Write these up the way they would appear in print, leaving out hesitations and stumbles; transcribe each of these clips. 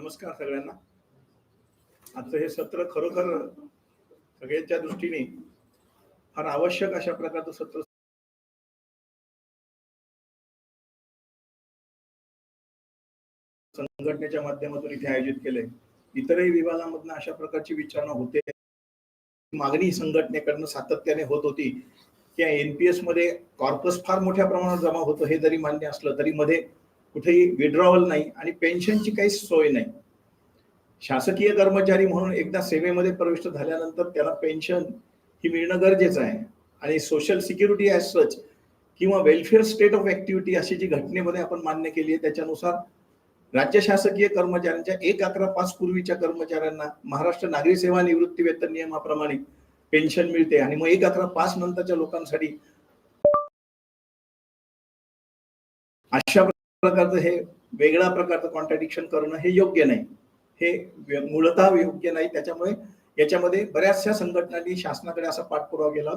नमस्कार सगळ्यांना. आजचं हे सत्र खरोखर सगळ्यांच्या दृष्टीने फार आवश्यक अशा प्रकारचं सत्र संघटनेच्या माध्यमातून इथे आयोजित केलंय. इतरही विभागांमधून अशा प्रकारची विचारणा होते. मागणी संघटनेकडनं सातत्याने होत होती की एनपीएस मध्ये कॉर्पस फार मोठ्या प्रमाणात जमा होतो, हे जरी मान्य असलं तरी मध्ये कुठेही विड्रॉवल नाही आणि पेन्शनची काहीच सोय नाही. शासकीय कर्मचारी म्हणून एकदा सेवेमध्ये प्रविष्ट झाल्यानंतर त्याला पेन्शन ही मिळणं गरजेचं आहे आणि सोशल सिक्युरिटी ॲज सच किंवा वेलफेअर स्टेट ऑफ ऍक्टिव्हिटी अशी जी घटनेमध्ये आपण मान्य केली आहे त्याच्यानुसार राज्य शासकीय कर्मचाऱ्यांच्या 1/11/5 पूर्वीच्या कर्मचाऱ्यांना महाराष्ट्र नागरी सेवा निवृत्ती वेतन नियमाप्रमाणे पेन्शन मिळते आणि मग 1/11/5 नंतरच्या लोकांसाठी अशा प्रकारचं हे वेगळ्या प्रकारचं कॉन्ट्रॅडिक्शन करणं हे योग्य नाही, हे मूलतः योग्य नाही. त्याच्यामुळे याच्यामध्ये बऱ्याचशा संघटनांनी शासनाकडे असा पाठपुरावा केला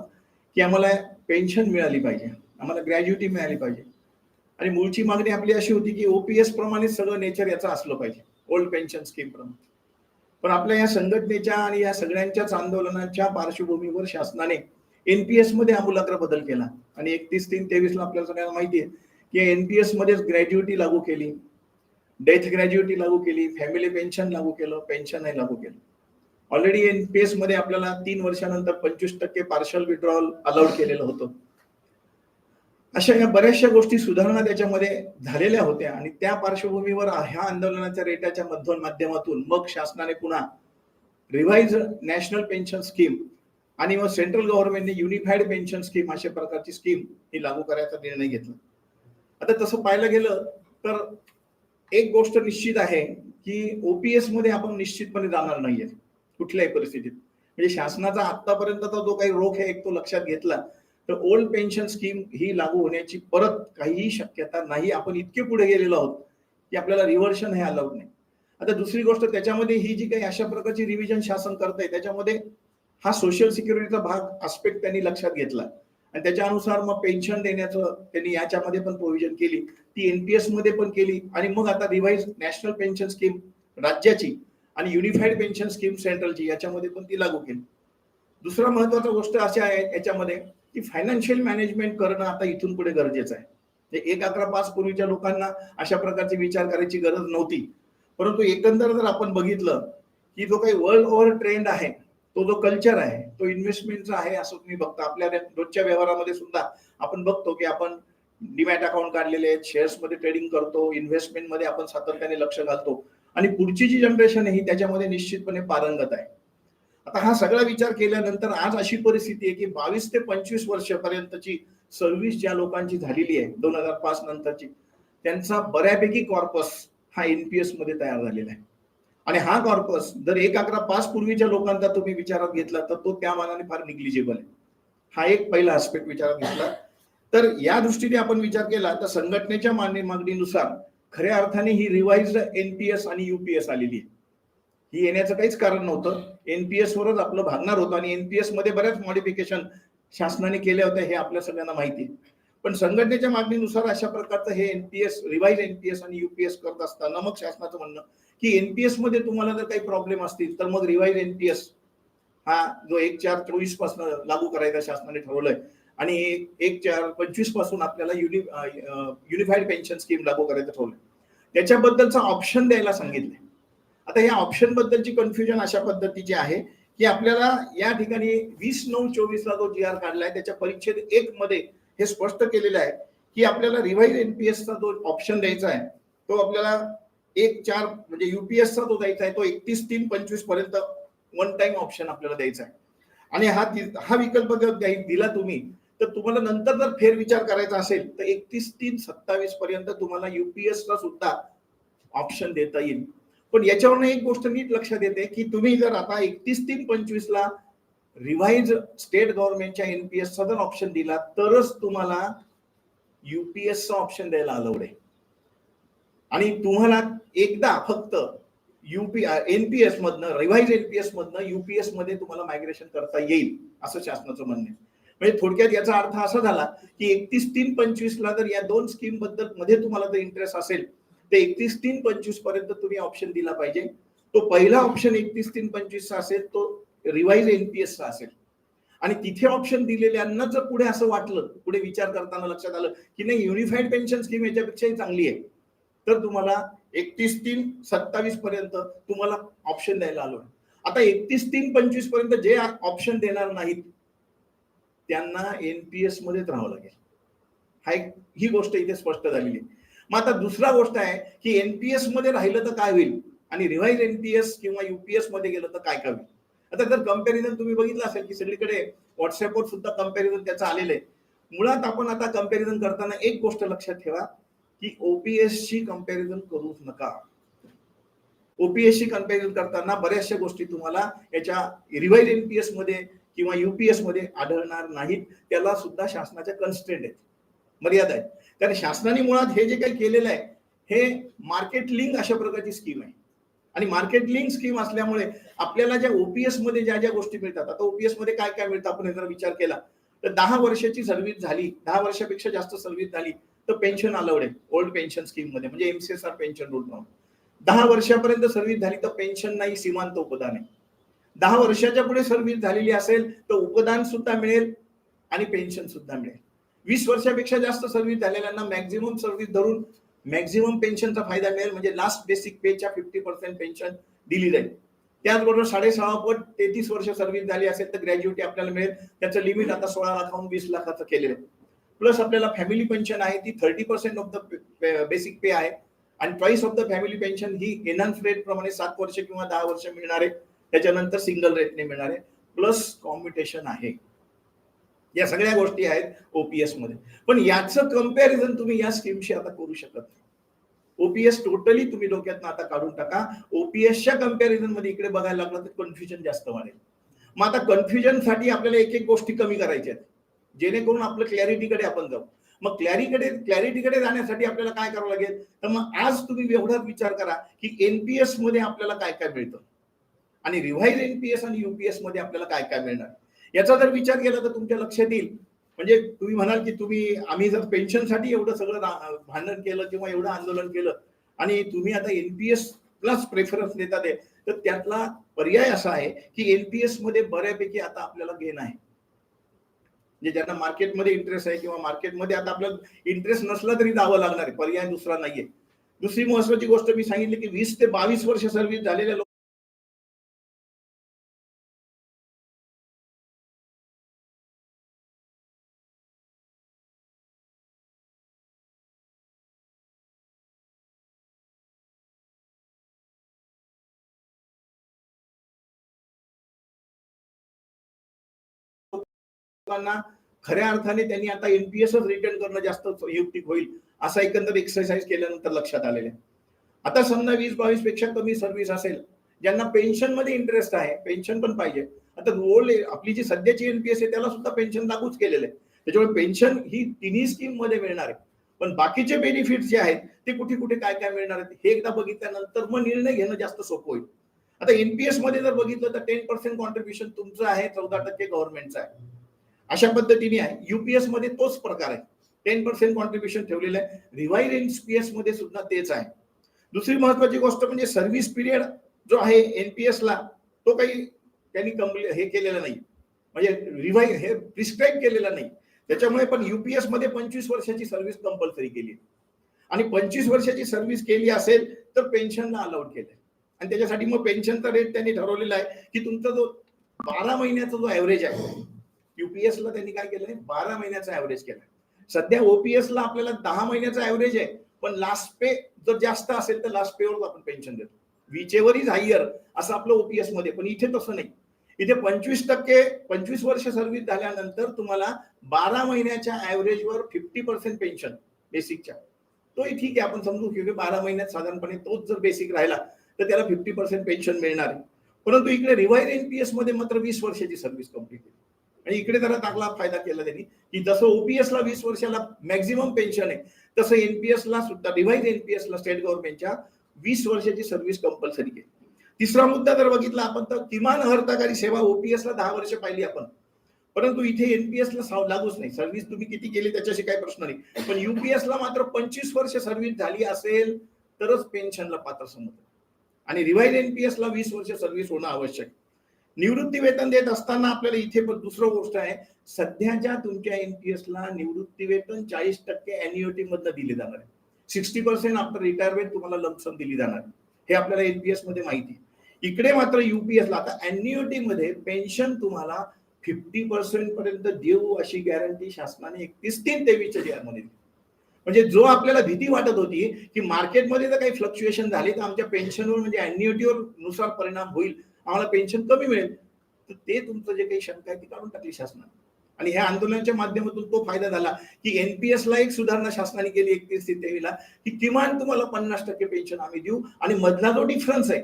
की आम्हाला पेन्शन मिळाली पाहिजे, आम्हाला ग्रॅज्युटी मिळाली पाहिजे आणि मूळची मागणी आपली अशी होती की ओपीएस प्रमाणे सगळं नेचर याचं असलं पाहिजे, ओल्ड पेन्शन स्कीम प्रमाणे. पण आपल्या या संघटनेच्या आणि या सगळ्यांच्याच आंदोलनाच्या पार्श्वभूमीवर शासनाने एनपीएस मध्ये आमूलाग्र बदल केला आणि 31/3/23 ला आपल्याला सगळ्यांना माहिती आहे की एनपीएस मध्येच ग्रॅज्युटी लागू केली, डेथ ग्रॅज्युटी लागू केली, फॅमिली पेन्शन लागू केलं, पेन्शनही लागू केलं. ऑलरेडी एनपीएस मध्ये आपल्याला 3 वर्षानंतर 25% पार्शल विड्रॉवल अलाउड केलेलं होतं. अशा या बऱ्याचशा गोष्टी सुधारणा त्याच्यामध्ये झालेल्या होत्या आणि त्या पार्श्वभूमीवर ह्या आंदोलनाच्या रेटाच्या माध्यमातून मग शासनाने पुन्हा रिवाइज नॅशनल पेन्शन स्कीम आणि मग सेंट्रल गव्हर्नमेंटने युनिफाईड पेन्शन स्कीम अशा प्रकारची स्कीम ही लागू करायचा निर्णय घेतला. आता तसं पाहायला गेलं तर एक गोष्ट निश्चित आहे की ओपीएस मध्ये आपण निश्चितपणे जाणार नाहीये कुठल्याही परिस्थितीत. म्हणजे शासनाचा आतापर्यंतचा जो काही रोख आहे तो लक्षात घेतला तर ओल्ड पेन्शन स्कीम ही लागू होण्याची परत काहीही शक्यता नाही. आपण इतके पुढे गेलेलो आहोत की आपल्याला रिव्हर्शन हे अलाउड नाही. आता दुसरी गोष्ट, त्याच्यामध्ये ही जी काही अशा प्रकारची रिव्हिजन शासन करतंय त्याच्यामध्ये हा सोशल सिक्युरिटीचा भाग आस्पेक्ट त्यांनी लक्षात घेतला आणि त्याच्या अनुसार मग पेन्शन देण्याचं त्यांनी याच्यामध्ये पण प्रोव्हिजन केली, ती एनपीएस मध्ये पण केली आणि मग आता रिवाइज नॅशनल पेन्शन स्कीम राज्याची आणि युनिफाईड पेन्शन स्कीम सेंट्रलची याच्यामध्ये पण ती लागू केली. दुसरा महत्वाचा गोष्ट अशी आहे याच्यामध्ये की फायनान्शियल मॅनेजमेंट करणं आता इथून पुढे गरजेचं आहे. 1/11/5 पूर्वीच्या लोकांना अशा प्रकारचे विचार करायची गरज नव्हती, परंतु एकंदर जर आपण बघितलं की जो काही वर्ल्ड ओव्हर ट्रेंड आहे, तो जो कल्चर आहे तो इन्व्हेस्टमेंटचा आहे असं तुम्ही बघता. आपल्या रोजच्या व्यवहारामध्ये सुद्धा आपण बघतो की आपण डीमॅट अकाउंट काढलेले आहेत, शेअर्स मध्ये ट्रेडिंग करतो, इन्व्हेस्टमेंट मध्ये आपण सातत्याने लक्ष घालतो आणि पुढची जी जनरेशन आहे ही त्याच्यामध्ये निश्चितपणे पारंगत आहे. आता हा सगळा विचार केल्यानंतर आज अशी परिस्थिती आहे की 22 ते 25 वर्षापर्यंतची सर्व्हिस ज्या लोकांची झालेली आहे 2005 नंतरची, त्यांचा बऱ्यापैकी कॉर्पस हा एनपीएस मध्ये तयार झालेला आहे आणि हा कॉर्पस जर 1/11/5 पूर्वीच्या लोकांचा तुम्ही विचारात घेतला तर तो त्या मानाने फार निग्लिजिबल आहे. हा एक पहिला आस्पेक्ट विचारात घेतला तर या दृष्टीने आपण विचार केला तर संघटनेच्या मागणीनुसार खऱ्या अर्थाने ही रिवाइज्ड एनपीएस आणि युपीएस आलेली आहे. ही येण्याचं काहीच कारण नव्हतं, एनपीएस वरच आपलं भागणार होतं आणि एनपीएस मध्ये बऱ्याच मॉडिफिकेशन शासनाने केल्या होत्या हे आपल्या सगळ्यांना माहिती आहे. पण संघटनेच्या मागणीनुसार अशा प्रकारचं हे एनपीएस रिवाइज एनपीएस आणि युपीएस करत असताना मग शासनाचं म्हणणं की एनपीएस मध्ये तुम्हाला जर काही प्रॉब्लेम असतील तर मग रिवाइज एनपीएस हा जो 1/4/24 पासून लागू करायचा शासनाने ठरवलंय आणि 1/4/25 पासून आपल्याला युनिफाईड पेन्शन स्कीम लागू करायचं ठरवलंय. त्याच्याबद्दलचा ऑप्शन द्यायला सांगितलंय. आता या ऑप्शन बद्दलची कन्फ्युजन अशा पद्धतीची आहे की आपल्याला या ठिकाणी 20/9/24 ला जो जी आर काढलाय त्याच्या परिच्छेद 1 मध्ये हे स्पष्ट केलेलं आहे की आपल्याला रिवाइज एनपीएस चा जो ऑप्शन द्यायचा आहे तो आपल्याला 1/4 म्हणजे युपीएस चा जो द्यायचा आहे तो 31/3/25 पर्यंत वन टाइम ऑप्शन आपल्याला द्यायचा आहे आणि हा विकल्प जर दिला तुम्ही तर तुम्हाला नंतर जर फेरविचार करायचा असेल तर 31/3/27 पर्यंत तुम्हाला युपीएस चा सुद्धा ऑप्शन देता येईल. पण याच्यावरून एक गोष्ट नीट लक्षात येते की तुम्ही जर आता 31/3/25 ला रिवाइज स्टेट गव्हर्नमेंटच्या एनपीएस चा जर ऑप्शन दिला तरच तुम्हाला युपीएस चा ऑप्शन द्यायला अलाउड आहे आणि तुम्हाला एकदा फक्त एनपीएस मधनं रिवाइज एनपीएस मधनं युपीएस मध्ये तुम्हाला मायग्रेशन करता येईल असं शासनाचं म्हणणं आहे. म्हणजे थोडक्यात याचा अर्थ असा झाला की 31/3/25 ला जर या दोन स्कीम बद्दल मध्ये तुम्हाला जर इंटरेस्ट असेल ते 31/3/25 पर्यंत तुम्ही ऑप्शन दिला पाहिजे. तो पहिला ऑप्शन 31/3/25 असेल, तो रिवाइज एनपीएसचा असेल. आणि तिथे ऑप्शन दिलेल्यांना जर पुढे असं वाटलं, पुढे विचार करताना लक्षात आलं की नाही युनिफाईड पेन्शन स्कीम याच्यापेक्षाही चांगली आहे, तर तुम्हाला 31/3/27 पर्यंत तुम्हाला ऑप्शन द्यायला आलो. आता 31/3/25 पर्यंत जे ऑप्शन देणार नाहीत त्यांना एनपीएस मध्येच राहावं लागेल. ही गोष्ट इथे स्पष्ट झालेली आहे. मग आता दुसरा गोष्ट आहे की एनपीएस मध्ये राहिलं तर काय होईल आणि रिवाइज एनपीएस किंवा युपीएस मध्ये गेलं तर काय काय होईल. आता जर कंपॅरिझन तुम्ही बघितलं असेल की सगळीकडे व्हॉट्सअपवर सुद्धा कंपॅरिझन त्याचं आलेलं आहे. मुळात आपण आता कंपॅरिझन करताना एक गोष्ट लक्षात ठेवा की ओपीएसची कंपॅरिझन करूच नका. ओपीएसची कंपॅरिझन करताना बऱ्याचशा गोष्टी तुम्हाला याच्या रिवाइज एनपीएस मध्ये किंवा युपीएस मध्ये आढळणार नाहीत. त्याला सुद्धा शासनाच्या कन्स्ट्रेंट आहेत, मर्यादा आहेत. कारण शासनाने मुळात हे जे काही केलेलं आहे हे मार्केट लिंक अशा प्रकारची स्कीम आहे. आणि मार्केट लिंक स्कीम असल्यामुळे आपल्याला ज्या ओपीएस मध्ये ज्या ज्या गोष्टी मिळतात, आता ओपीएस मध्ये काय काय मिळतं आपण जर विचार केला तर 10 वर्षाची सर्व्हिस झाली, 10 वर्षापेक्षा जास्त सर्व्हिस झाली तर पेन्शन अलाउड आहे ओल्ड पेन्शन स्कीम मध्ये, म्हणजे एमसीएसआर पेन्शन रूल म्हणून. 10 वर्षापर्यंत सर्व्हिस झाली तर पेन्शन नाही, सीमांत उपदान आहे. 10 वर्षाच्या पुढे सर्व्हिस झालेली असेल तर उपदान सुद्धा मिळेल आणि पेन्शन सुद्धा मिळेल. 20 वर्षापेक्षा जास्त सर्व्हिस झालेल्यांना मॅक्झिमम सर्व्हिस धरून मॅक्झिमम पेन्शनचा फायदा मिळेल, म्हणजे लास्ट बेसिक पेच्या 50% पेन्शन दिली जाईल. त्याचबरोबर 6.5 पट 33 वर्ष सर्व्हिस झाली असेल तर ग्रॅज्युएटी आपल्याला मिळेल. त्याचं लिमिट आता 16 लाखाहून 20 लाखाचं केलेलं आहे. प्लस आपल्याला फॅमिली पेन्शन आहे ती 30% ऑफ द बेसिक पे आहे. आणि price of the family pension he enhance rate प्रमाणे 7 वर्ष किंवा 10 वर्ष मिळणार आहे. त्याच्यानंतर सिंगल रेटने मिळणार आहे. प्लस कॉम्प्युटेशन आहे. या सगळ्या गोष्टी आहेत ओपीएस मध्ये. पण याचं कंपॅरिझन तुम्ही या स्कीमशी आता करू शकत नाही. ओपीएस टोटली तुम्ही डोक्यातनं आता काढून टाका. ओपीएसच्या कंपॅरिझन मध्ये इकडे बघायला लागलं तर कन्फ्युजन जास्त वाढेल. मग आता कन्फ्युजन साठी आपल्याला एक एक गोष्टी कमी करायच्या आहेत जेणेकरून आपलं क्लॅरिटीकडे आपण जाऊ. मग क्लॅरिटीकडे जाण्यासाठी आपल्याला काय करावं लागेल, तर मग आज तुम्ही एवढाच विचार करा की एनपीएस मध्ये आपल्याला काय काय मिळतं आणि रिव्हाइज एनपीएस आणि युपीएस मध्ये आपल्याला काय काय मिळणार. याचा जर विचार केला तर तुमच्या लक्षात येईल. म्हणजे तुम्ही म्हणाल की आम्ही जर पेन्शनसाठी एवढं सगळं भांडण केलं किंवा एवढं आंदोलन केलं आणि तुम्ही आता एनपीएस प्लस प्रेफरन्स देतात आहे, तर त्यातला पर्याय असा आहे की एनपीएस मध्ये बऱ्यापैकी आता आपल्याला गेन आहे. म्हणजे ज्यांना मार्केटमध्ये इंटरेस्ट आहे किंवा मार्केटमध्ये आता आपल्याला इंटरेस्ट नसला तरी जावं लागणार आहे, पर्याय दुसरा नाहीये. दुसरी महत्वाची गोष्ट मी सांगितली की 20 ते 22 वर्ष सर्व्हिस झालेल्या लोक लोकांना खऱ्या अर्थाने त्यांनी आता एनपीएसच रिटर्न करणं जास्त युक्तिक होईल असा एकंदर एक्सरसाइज केल्यानंतर लक्षात आलेलं आहे. आता समजा 20-22 पेक्षा कमी सर्व्हिस असेल, ज्यांना पेन्शन मध्ये इंटरेस्ट आहे, पेन्शन पण पाहिजे. आता रोल आपली जी सध्याची एनपीएस आहे त्याला सुद्धा पेन्शन लागूच केलेलं आहे. त्याच्यामुळे पेन्शन ही तिन्ही स्कीम मध्ये मिळणार आहे. पण बाकीचे बेनिफिट जे आहेत ते कुठे कुठे काय काय मिळणार आहेत हे एकदा बघितल्यानंतर मग निर्णय घेणं जास्त सोपं होईल. आता एनपीएस मध्ये जर बघितलं तर 10% कॉन्ट्रीब्युशन तुमचं आहे, 14% गव्हर्नमेंटचं आहे. अशा पद्धतीने आहे. युपीएस मध्ये तोच प्रकार आहे, 10% कॉन्ट्रीब्युशन ठेवलेलं आहे. रिवाइज एनपीएस मध्ये सुद्धा तेच आहे. दुसरी महत्वाची गोष्ट म्हणजे सर्व्हिस पिरियड जो आहे एनपीएस ला तो काही त्यांनी हे केलेलं नाही, म्हणजे रिवाइज हे प्रिस्क्राईब केलेलं नाही. त्याच्यामुळे पण युपीएस मध्ये 25 वर्षाची सर्व्हिस कंपल्सरी केली आणि 25 वर्षाची सर्व्हिस केली असेल तर पेन्शनला अलाउड केलंय. आणि त्याच्यासाठी मग पेन्शनचा रेट त्यांनी ठरवलेला आहे की तुमचा जो 12 महिन्याचा जो ऍव्हरेज आहे, युपीएस ला त्यांनी काय केलंय 12 महिन्याचा ऍव्हरेज केलाय. सध्या ओपीएस ला आपल्याला 10 महिन्याचा ऍव्हरेज आहे, पण लास्ट पे जर जास्त असेल तर लास्ट पेवर आपण पेन्शन देतो. विचेवर इज हायर असं आपलं ओपीएस मध्ये, पण इथे तसं नाही. इथे 25% 25 वर्ष सर्व्हिस झाल्यानंतर तुम्हाला 12 महिन्याच्या ऍव्हरेजवर 50% पेन्शन बेसिकच्या. तोही ठीक आहे, आपण समजू की 12 महिन्यात साधारणपणे तोच जर बेसिक राहिला तर त्याला 50% पेन्शन मिळणार आहे. परंतु इकडे रिवाइज एनपीएस मध्ये मात्र 20 वर्षाची सर्व्हिस कंप्लीट केली आणि इकडे जरा चांगला फायदा केला त्यांनी की जसं ओपीएस ला 20 वर्षाला मॅक्झिमम पेन्शन आहे, तसं एनपीएस ला सुद्धा रिवाइज एनपीएस ला स्टेट गव्हर्नमेंटच्या 20 वर्षाची सर्व्हिस कंपल्सरी केली. तिसरा मुद्दा जर बघितला आपण तर किमान अर्थकारी सेवा ओपीएस ला 10 वर्ष पाहिली आपण, परंतु इथे एनपीएस ला लागूच नाही. सर्व्हिस तुम्ही किती केली त्याच्याशी काही प्रश्न नाही, पण युपीएस ला मात्र 25 वर्ष सर्व्हिस झाली असेल तरच पेन्शनला पात्र समजतं. आणि रिवाइज एनपीएसला 20 वर्ष सर्व्हिस होणं आवश्यक. निवृत्ती वेतन देत असताना आपल्याला इथे पण दुसरं गोष्ट आहे, सध्याच्या तुमच्या एनपीएसला निवृत्ती वेतन 40% अॅन्युइटी मधनं दिले जाणार आहे. 60% आफ्टर रिटायरमेंट तुम्हाला लमसम दिली जाणार, हे आपल्याला एनपीएस मध्ये माहिती आहे. इकडे मात्र युपीएसला आता अॅन्युइटी मध्ये पेन्शन तुम्हाला 50% पर्यंत देऊ अशी गॅरंटी शासनाने 31/3/23 जी आर मध्ये दिली. म्हणजे जो आपल्याला भीती वाटत होती की मार्केटमध्ये जर काही फ्लक्च्युएशन झाली तर आमच्या पेन्शनवर म्हणजे अॅन्युइटीवर नुसार परिणाम होईल, आम्हाला पेन्शन कमी मिळेल, तर ते तुमचं जे काही शंका आहे ती काढून टाकली शासनाने. आणि ह्या आंदोलनाच्या माध्यमातून तो फायदा झाला की एनपीएसला एक सुधारणा शासनाने केली 31/23 की किमान तुम्हाला 50% पेन्शन आम्ही देऊ आणि मधला जो डिफरन्स आहे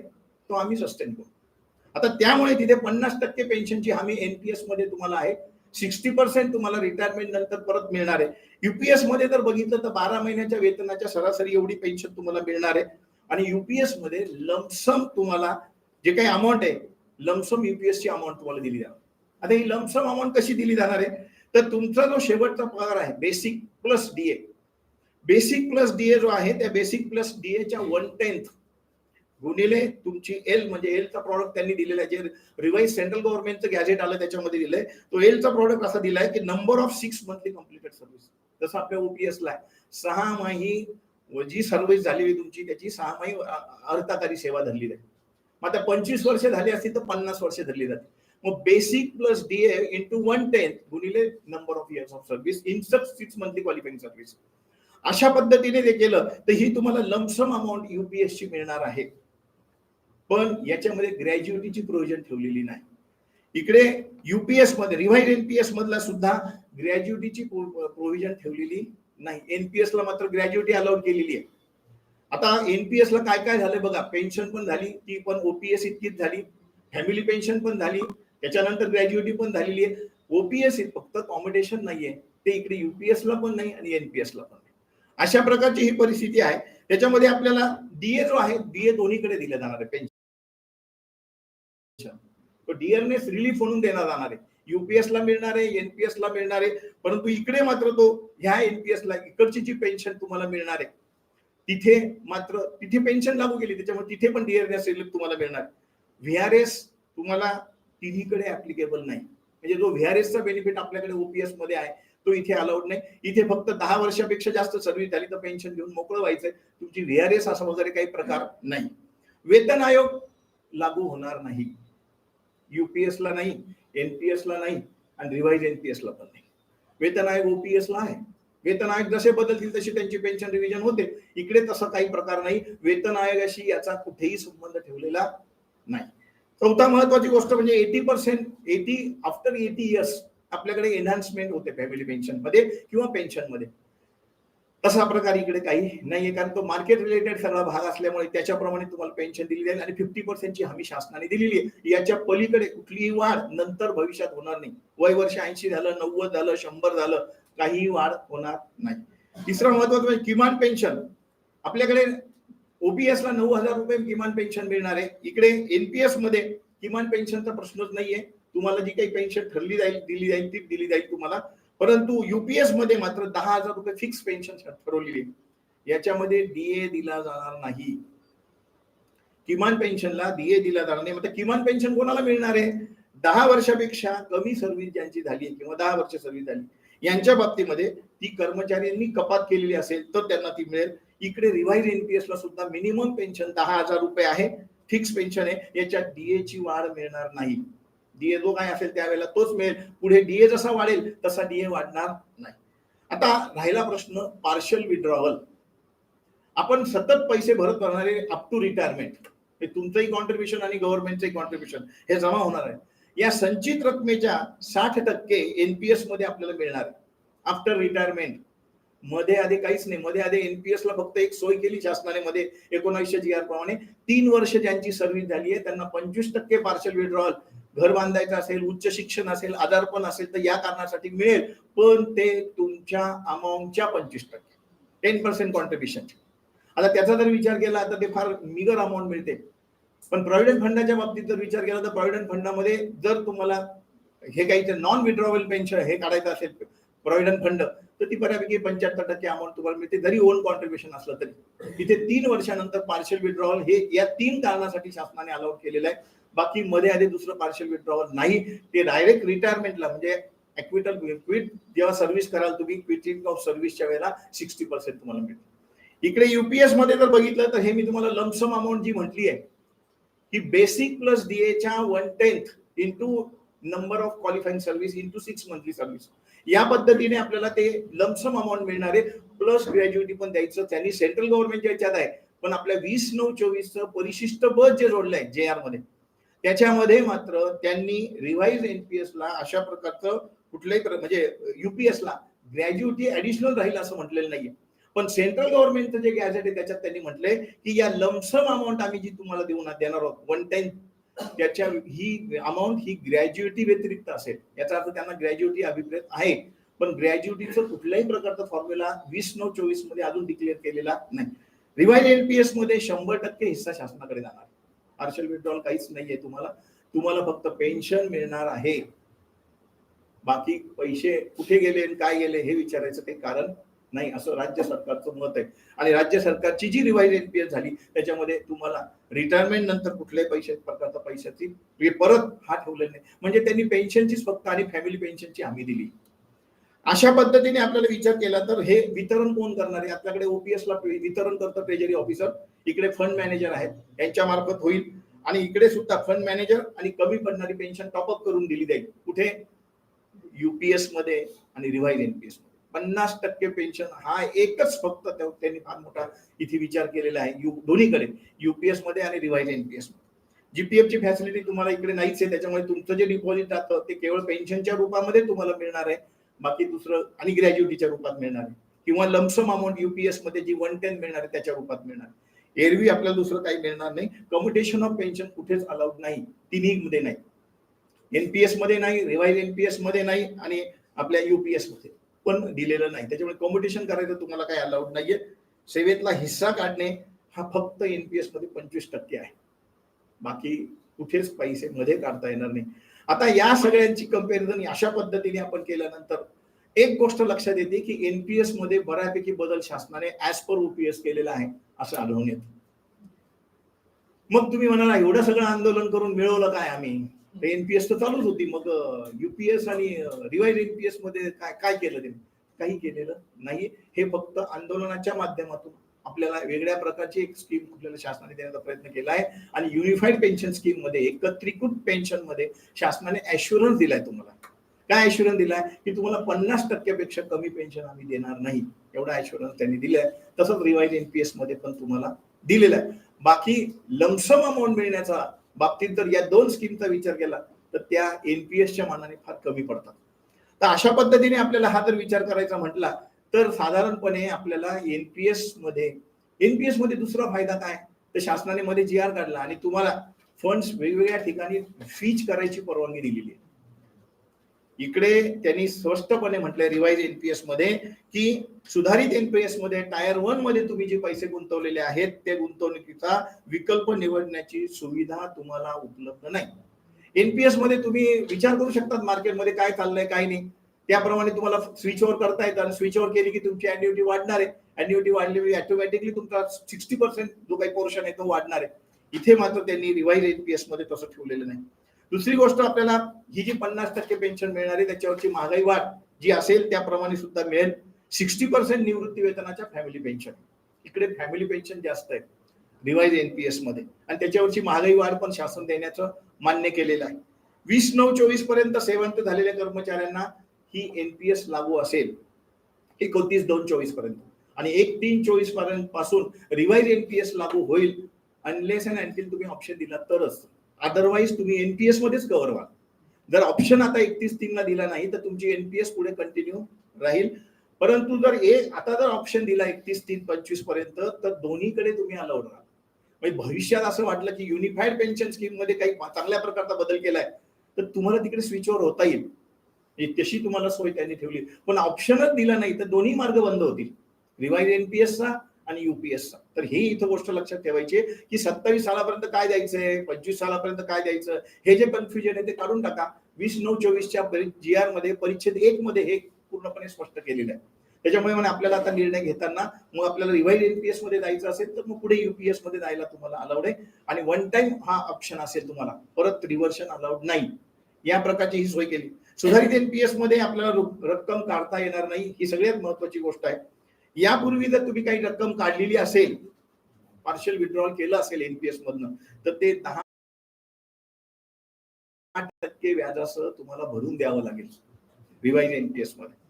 तो आम्ही सस्टेन करू. आता त्यामुळे तिथे 50% पेन्शनची हमी एनपीएस मध्ये तुम्हाला आहे, 60% तुम्हाला रिटायरमेंट नंतर परत मिळणार आहे. युपीएस मध्ये जर बघितलं तर 12 महिन्याच्या वेतनाच्या सरासरी एवढी पेन्शन तुम्हाला मिळणार आहे. आणि युपीएस मध्ये लमसम तुम्हाला जे काही अमाऊंट आहे, लमसम युपीएस ची अमाऊंट तुम्हाला दिली जाणार. आता ही लमसम अमाऊंट कशी दिली जाणार आहे, तर तुमचा जो शेवटचा पगार आहे basic plus DA, basic plus DA जो आहे त्या बेसिक प्लस डीए च्या 1/10 गुणिले तुमची एल, म्हणजे एलचा प्रॉडक्ट त्यांनी दिलेला आहे, जे रिवाइज सेंट्रल गव्हर्नमेंटचं गॅजेट आलं त्याच्यामध्ये दिलंय, तो एलचा प्रॉडक्ट असा दिलाय की number of 6 monthly completed service. जसं आपल्या ओपीएसला आहे 6 माही जी सर्व्हिस झालेली तुमची त्याची 6 माही अर्थकारी सेवा धरली जाईल. मग आता 25 वर्ष झाली असतील तर 50 वर्ष धरली जाते. मग बेसिक प्लस डीए इंटू 1/10 गुणिले number of years of service in 6 monthly qualifying service, अशा पद्धतीने ते केलं तर ही तुम्हाला लमसम अमाऊंट युपीएस ची मिळणार आहे. पण याच्यामध्ये ग्रॅज्युएटीची प्रोव्हिजन ठेवलेली नाही. इकडे युपीएस मध्ये रिवाइज एनपीएस मधला सुद्धा ग्रॅज्युएटीची प्रोव्हिजन ठेवलेली नाही. एनपीएस ला मात्र ग्रॅज्युएटी अलाउड केलेली आहे. आता एनपीएस ला काय काय झालं बघा, पेन्शन पण झाली ती पण ओपीएस इतकीच झाली, फॅमिली पेन्शन पण झाली, त्याच्यानंतर ग्रॅज्युएटी पण झालेली आहे. ओपीएस फक्त कॉम्बिनेशन नाहीये, ते इकडे युपीएस ला पण नाही आणि एनपीएस ला पण नाही. अशा प्रकारची ही परिस्थिती आहे. त्याच्यामध्ये आपल्याला डीए जो आहे डीए दोन्हीकडे दिला जाणार आहे. पेन्शन तो डिअरनेस रिलीफ म्हणून देण्यात जाणार आहे, युपीएस ला मिळणार आहे, एनपीएस ला मिळणार आहे. परंतु इकडे मात्र तो ह्या एनपीएस ला इकडची जी पेन्शन तुम्हाला मिळणार आहे तिथे मात्र तिथे पेन्शन लागू केली, त्याच्यामुळे तिथे पण डिअरनेस रिलीफ तुम्हाला मिळणार. व्हीआरएस तुम्हाला तिन्हीकडे ऍप्लिकेबल नाही, म्हणजे जो व्हीआरएसचा बेनिफिट आपल्याकडे ओपीएस मध्ये आहे तो इथे अलाउड नाही. इथे फक्त 10 वर्षापेक्षा जास्त सर्व्हिस झाली तर पेन्शन घेऊन मोकळं व्हायचंय, तुमची व्हीआरएस असा वगैरे काही प्रकार नाही. वेतन आयोग लागू होणार नाही, युपीएस ला नाही, एनपीएस ला नाही आणि रिवाइज एनपीएस ला पण नाही. वेतन आयोग ओपीएस ला आहे, वेतन आयोग जसे बदलतील तशी त्यांची पेन्शन रिव्हिजन होते. इकडे तसं काही प्रकार नाही, वेतन आयोगाशी याचा कुठेही संबंध ठेवलेला नाही. चौथा महत्वाची गोष्ट म्हणजे 80% आफ्टर 80 इयर्स आपल्याकडे एनहान्समेंट होते फॅमिली पेन्शन मध्ये किंवा पेन्शन मध्ये. तसा प्रकार इकडे काही नाहीये, कारण तो मार्केट रिलेटेड सगळा भाग असल्यामुळे त्याच्याप्रमाणे तुम्हाला पेन्शन दिली जाईल आणि 50% ची हमी शासनाने दिलेली आहे. याच्या पलीकडे कुठलीही वाढ नंतर भविष्यात होणार नाही. वय वर्ष 80 झालं, 90 झालं, 100 झालं, काहीही वाढ होणार नाही. तिसरा महत्वाचं म्हणजे किमान पेन्शन. आपल्याकडे ओपीएस ला 9,000 रुपये किमान पेन्शन मिळणार आहे. इकडे एनपीएस मध्ये किमान पेन्शनचा प्रश्नच नाहीये, तुम्हाला जी काही पेन्शन ठरली जाईल दिली जाईल ती दिली जाईल तुम्हाला. परंतु युपीएस मध्ये मात्र 10,000 रुपये फिक्स पेन्शन ठरवलेली, याच्यामध्ये डीए दिला जाणार नाही. किमान पेन्शनला डीए दिला जाणार नाही. म्हणजे किमान पेन्शन कोणाला मिळणार आहे, 10 वर्षापेक्षा कमी सर्व्हिस ज्यांची झाली किंवा 10 वर्ष सर्व्हिस झाली यांच्या बाबतीमध्ये ती कर्मचाऱ्यांनी कपात केलेली असेल तर त्यांना ती मिळेल. इकडे रिवाइज एनपीएस ला सुद्धा मिनिमम पेन्शन 10,000 रुपये आहे, फिक्स पेन्शन आहे, याच्यात डीए ची वाढ मिळणार नाही. डीए जो काय असेल त्यावेळेला तोच मिळेल, पुढे डीए जसा वाढेल तसा डीए वाढणार नाही. आता राहिला प्रश्न पार्शल विड्रॉवल. आपण सतत पैसे भरत राहणारे अप टू रिटायरमेंट, हे तुमचंही कॉन्ट्रीब्युशन आणि गव्हर्नमेंटचंही कॉन्ट्रीब्युशन हे जमा होणार आहे. या संचित रकमेच्या 60% एनपीएस मध्ये आपल्याला मिळणार आहे आफ्टर रिटायरमेंट. मध्ये आधी काहीच नाही, मध्ये आधी एनपीएस ला फक्त एक सोय केली शासनाने मध्ये 1900 जी आर प्रमाणे 3 वर्ष ज्यांची सर्व्हिस झाली आहे त्यांना 25% पार्शल विड्रॉवल, घर बांधायचं असेल, उच्च शिक्षण असेल, आजारपण असेल तर या कारणासाठी मिळेल, पण ते तुमच्या अमाऊंटच्या 25%, 10% कॉन्ट्रीब्युशन. आता त्याचा जर विचार केला तर ते फार मिगर अमाऊंट मिळते. पण प्रॉव्हिडंट फंडाच्या बाबतीत जर विचार केला तर प्रॉव्हिडंट फंडामध्ये जर तुम्हाला हे काही नॉन विड्रॉवेबल पेन्शन हे काढायचं असेल, प्रॉव्हिडंट फंड, तर ती बऱ्यापैकी 75% अमाऊंट तुम्हाला मिळते, जरी ओन कॉन्ट्रीब्युशन असलं तरी. तिथे 3 वर्षानंतर पार्शियल विड्रॉवल हे या 3 कारणासाठी शासनाने अलाउड केलेलं आहे. बाकी मध्ये आधी दुसरं पार्शियल विड्रॉवल नाही. ते डायरेक्ट रिटायरमेंटला म्हणजे क्विट जेव्हा सर्व्हिस कराल तुम्ही, क्विटिंग ऑफ सर्व्हिसच्या वेळेला 60% तुम्हाला मिळते. इकडे युपीएस मध्ये जर बघितलं तर हे मी तुम्हाला लमसम अमाऊंट जी म्हटली आहे की बेसिक प्लस डीएच्या 1/10 into number of qualifying service into 6 monthly service, या पद्धतीने आपल्याला ते लमसम अमाऊंट मिळणार आहे. प्लस ग्रॅज्युएटी पण द्यायचं. त्यांनी सेंट्रल गव्हर्नमेंटच्या याच्यात आहे, पण आपल्या 20/9/24 परिशिष्ट बस जे जोडलंय जे आर मध्ये, त्याच्यामध्ये मात्र त्यांनी रिवाइज एनपीएसला अशा प्रकारचं कुठल्याही म्हणजे युपीएसला ग्रॅज्युएटी ऍडिशनल राहील असं म्हटलेलं नाहीये. पण सेंट्रल गव्हर्नमेंटचं जे गॅझेट आहे त्याच्यात त्यांनी म्हटलंय की या लमसम अमाऊंट आम्ही जी तुम्हाला देणार आहोत 1/10, त्याच्या ही अमाऊंट ही ग्रॅज्युएटी व्यतिरिक्त असेल. याचा अर्थ त्यांना ग्रॅज्युएटी अभिप्रेत आहे, पण ग्रॅज्युएटीचं कुठल्याही प्रकारचा फॉर्म्युला 20/9/24 मध्ये अजून डिक्लेअर केलेला नाही. रिवाइज एनपीएस मध्ये 100% हिस्सा शासनाकडे जाणार. पार्शियल विड्रॉल काहीच नाहीये. तुम्हाला फक्त पेन्शन मिळणार आहे. बाकी पैसे कुठे गेले काय गेले हे विचारायचं काही कारण नाही, असं राज्य सरकारचं मत आहे. आणि राज्य सरकारची जी रिवाइज एनपीएस झाली त्याच्यामध्ये तुम्हाला रिटायरमेंट नंतर कुठल्याही प्रकारचा पैशाची परत हा ठेवलेला नाही. म्हणजे त्यांनी पेन्शनचीच फक्त आणि फॅमिली पेन्शनची हमी दिली. अशा पद्धतीने आपल्याला विचार केला तर हे वितरण कोण करणार आहे? आपल्याकडे ओपीएसला वितरण करतं ट्रेजरी ऑफिसर, इकडे फंड मॅनेजर आहेत, यांच्या मार्फत होईल. आणि इकडे सुद्धा फंड मॅनेजर आणि कमी पडणारी पेन्शन टॉपअप करून दिली जाईल. कुठे? युपीएस मध्ये आणि रिवाइज एनपीएस मध्ये 50% पेन्शन हा एकच फक्त त्यांनी फार मोठा इथे विचार केलेला आहे दोन्हीकडे, युपीएस मध्ये आणि रिवाइज एनपीएस मध्ये. जीपीएफ ची फॅसिलिटी तुम्हाला इकडे नाहीच आहे, त्याच्यामुळे तुमचं जे डिपॉझिट जातं ते केवळ पेन्शनच्या रूपामध्ये तुम्हाला मिळणार आहे, बाकी दुसरं आणि ग्रॅज्युएटीच्या रूपात मिळणार आहे, किंवा लमसम अमाऊंट युपीएस मध्ये जी 1/10 मिळणार आहे त्याच्या रूपात मिळणार. एरवी आपल्याला दुसरं काही मिळणार नाही. कम्युटेशन ऑफ पेन्शन कुठेच अलाउड नाही, तिन्ही मध्ये नाही. एनपीएस मध्ये नाही, रिवाइज एनपीएस मध्ये नाही, आणि आपल्या युपीएस मध्ये पण दिलेलं नाही. त्याच्यामुळे कॉम्पिटिशन करायचं तुम्हाला काही अलाउड नाहीये. सेवेतला हिस्सा काढणे हा फक्त एनपीएस मध्ये 25% आहे, बाकी कुठेच पैसे मध्ये काढता येणार नाही. आता या सगळ्यांची कंपॅरिझन अशा पद्धतीने आपण केल्यानंतर एक गोष्ट लक्षात येते की एनपीएस मध्ये बऱ्यापैकी बदल शासनाने ऍज पर ओपीएस केलेला आहे असं आढळून येतं. मग तुम्ही म्हणाला एवढं सगळं आंदोलन करून मिळवलं काय आम्ही? एनपीएस तर चालूच होती, मग युपीएस आणि रिवाइज एनपीएस मध्ये काय केलं त्यांनी? काही केलेलं नाही. हे फक्त आंदोलनाच्या माध्यमातून आपल्याला वेगळ्या प्रकारची एक स्कीम आपल्याला शासनाने देण्याचा प्रयत्न केला आहे. आणि युनिफाईड पेन्शन स्कीम मध्ये, एकत्रीकृत पेन्शन मध्ये शासनाने ऍश्युरन्स दिलाय तुम्हाला. काय ऍश्युरन्स दिलाय? की तुम्हाला 50% पेक्षा कमी पेन्शन आम्ही देणार नाही, एवढा ऍश्युरन्स त्यांनी दिलाय. तसंच रिवाइज एनपीएस मध्ये पण तुम्हाला दिलेला आहे. बाकी लमसम अमाऊंट मिळण्याचा बाबतीत जर या 2 स्कीमचा विचार केला तर त्या एनपीएसच्या मानाने फार कमी पडतात. तर अशा पद्धतीने आपल्याला हा जर विचार करायचा म्हटला तर साधारणपणे आपल्याला एनपीएस मध्ये दुसरा फायदा काय? तर शासनाने मध्ये जी आर काढला आणि तुम्हाला फंड्स वेगवेगळ्या ठिकाणी फीच करायची परवानगी दिलेली आहे. इकडे त्यांनी स्पष्टपणे म्हटलंय रिवाइज एनपीएस मध्ये की सुधारित एनपीएस मध्ये टायर 1 मध्ये तुम्ही जे पैसे गुंतवलेले आहेत ते गुंतवणुकीचा विकल्प निवडण्याची सुविधा तुम्हाला उपलब्ध नाही. एनपीएस मध्ये तुम्ही विचार करू शकतात मार्केटमध्ये काय चाललंय काय नाही, त्याप्रमाणे तुम्हाला स्विच ओव्हर करता येतं. आणि स्विच ओव्हर केली की तुमची ऍन्युइटी वाढणार आहे. ऍन्युइटी वाढली ऑटोमॅटिकली तुमचा 60% जो काही पोर्शन आहे तो वाढणार आहे. इथे मात्र त्यांनी रिवाइज एनपीएस मध्ये तसं ठेवलेलं नाही. दुसरी गोष्ट, आपल्याला ही जी 50% पेन्शन मिळणार आहे त्याच्यावरची महागाई वाढ जी असेल त्याप्रमाणे सुद्धा मिळेल. 60% निवृत्ती वेतनाच्या फॅमिली पेन्शन, इकडे फॅमिली पेन्शन जास्त आहे रिवाइज एनपीएस मध्ये, आणि त्याच्यावरची महागाई वाढ पण शासन देण्याचं मान्य केलेलं आहे. 20/9/24 पर्यंत सेवांत झालेल्या कर्मचाऱ्यांना ही एनपीएस लागू असेल 29/2/24 पर्यंत, आणि 1/3/24 पर्यंत पासून रिवाइज एनपीएस लागू होईल अनलेस अँड अनटिल तुम्ही ऑप्शन दिला तरच. अदरवाईज तुम्ही एनपीएस मध्येच कव्हर व्हाल. जर ऑप्शन आता 31/3 ला दिला नाही तर तुमची एनपीएस पुढे कंटिन्यू राहील. परंतु जर आता जर ऑप्शन दिला 31/3/25 पर्यंत तर दोन्हीकडे तुम्ही अलाउड राहा. म्हणजे भविष्यात असं वाटलं की युनिफाईड पेन्शन स्कीम मध्ये काही चांगल्या प्रकारचा बदल केलाय तर तुम्हाला तिकडे स्विच ओव्हर होता येईल, तशी तुम्हाला सोय त्यांनी ठेवली. पण ऑप्शनच दिला नाही तर दोन्ही मार्ग बंद होतील, रिवाइज एनपीएसचा आणि युपीएसचा. तर ही इथं गोष्ट लक्षात ठेवायची की 27 सालापर्यंत काय द्यायचंय, 25 सालापर्यंत काय द्यायचं, हे जे कन्फ्युजन आहे ते काढून टाका. 20/9/24 च्या जी आर मध्ये परिच्छेद 1 मध्ये हे पूर्णपणे स्पष्ट केलेलं आहे. त्याच्यामुळे म्हणून आपल्याला आता निर्णय घेताना मग आपल्याला रिवाइज एनपीएस मध्ये जायचं असेल तर मग पुढे युपीएस मध्ये जायला तुम्हाला अलाउड आहे. आणि वन टाइम हा ऑप्शन असेल तुम्हाला, परत रिव्हर्शन अलाउड नाही. या प्रकारची ही सोय केली. सुधारित एनपीएस मध्ये आपल्याला रक्कम काढता येणार नाही, ही सगळ्यात महत्वाची गोष्ट आहे. यापूर्वी जर तुम्ही काही रक्कम काढलेली असेल, पार्शियल विड्रॉल केलं असेल एनपीएस मधनं, तर ते 10% व्याजासह तुम्हाला भरून द्यावं लागेल रिवाइज एनपीएस मध्ये.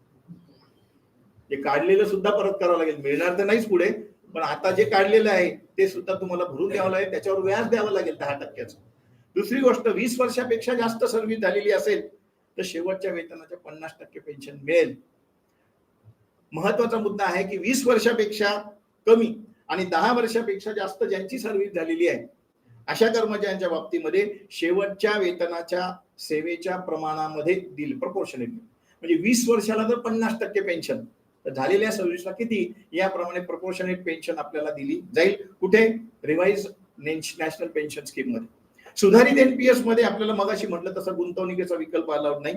जे काढलेलं सुद्धा परत करावं लागेल. मिळणार तर नाहीच पुढे, पण आता जे काढलेलं आहे ते सुद्धा तुम्हाला भरून द्यावं लागेल, त्याच्यावर व्याज द्यावं लागेल 10%. दुसरी गोष्ट, 20 वर्षापेक्षा जास्त सर्व्हिस झालेली असेल तर शेवटच्या वेतनाच्या 50% पेन्शन मिळेल. महत्वाचा मुद्दा आहे की 20 वर्षापेक्षा कमी आणि 10 वर्षापेक्षा जास्त ज्यांची सर्व्हिस झालेली आहे अशा कर्मचाऱ्यांच्या बाबतीमध्ये शेवटच्या वेतनाच्या सेवेच्या प्रमाणामध्ये दिल प्रोपोर्शनेटली. म्हणजे 20 वर्षाला जर 50% पेन्शन, तर झालेल्या सर्व्हिसला किती, याप्रमाणे प्रोपोर्शनेट पेन्शन आपल्याला दिली जाईल. कुठे? रिवाइज नॅशनल पेन्शन स्कीम मध्ये. सुधारित एनपीएस मध्ये आपल्याला मगाशी म्हटलं तसं गुंतवणुकीचा विकल्प अलाउड नाही.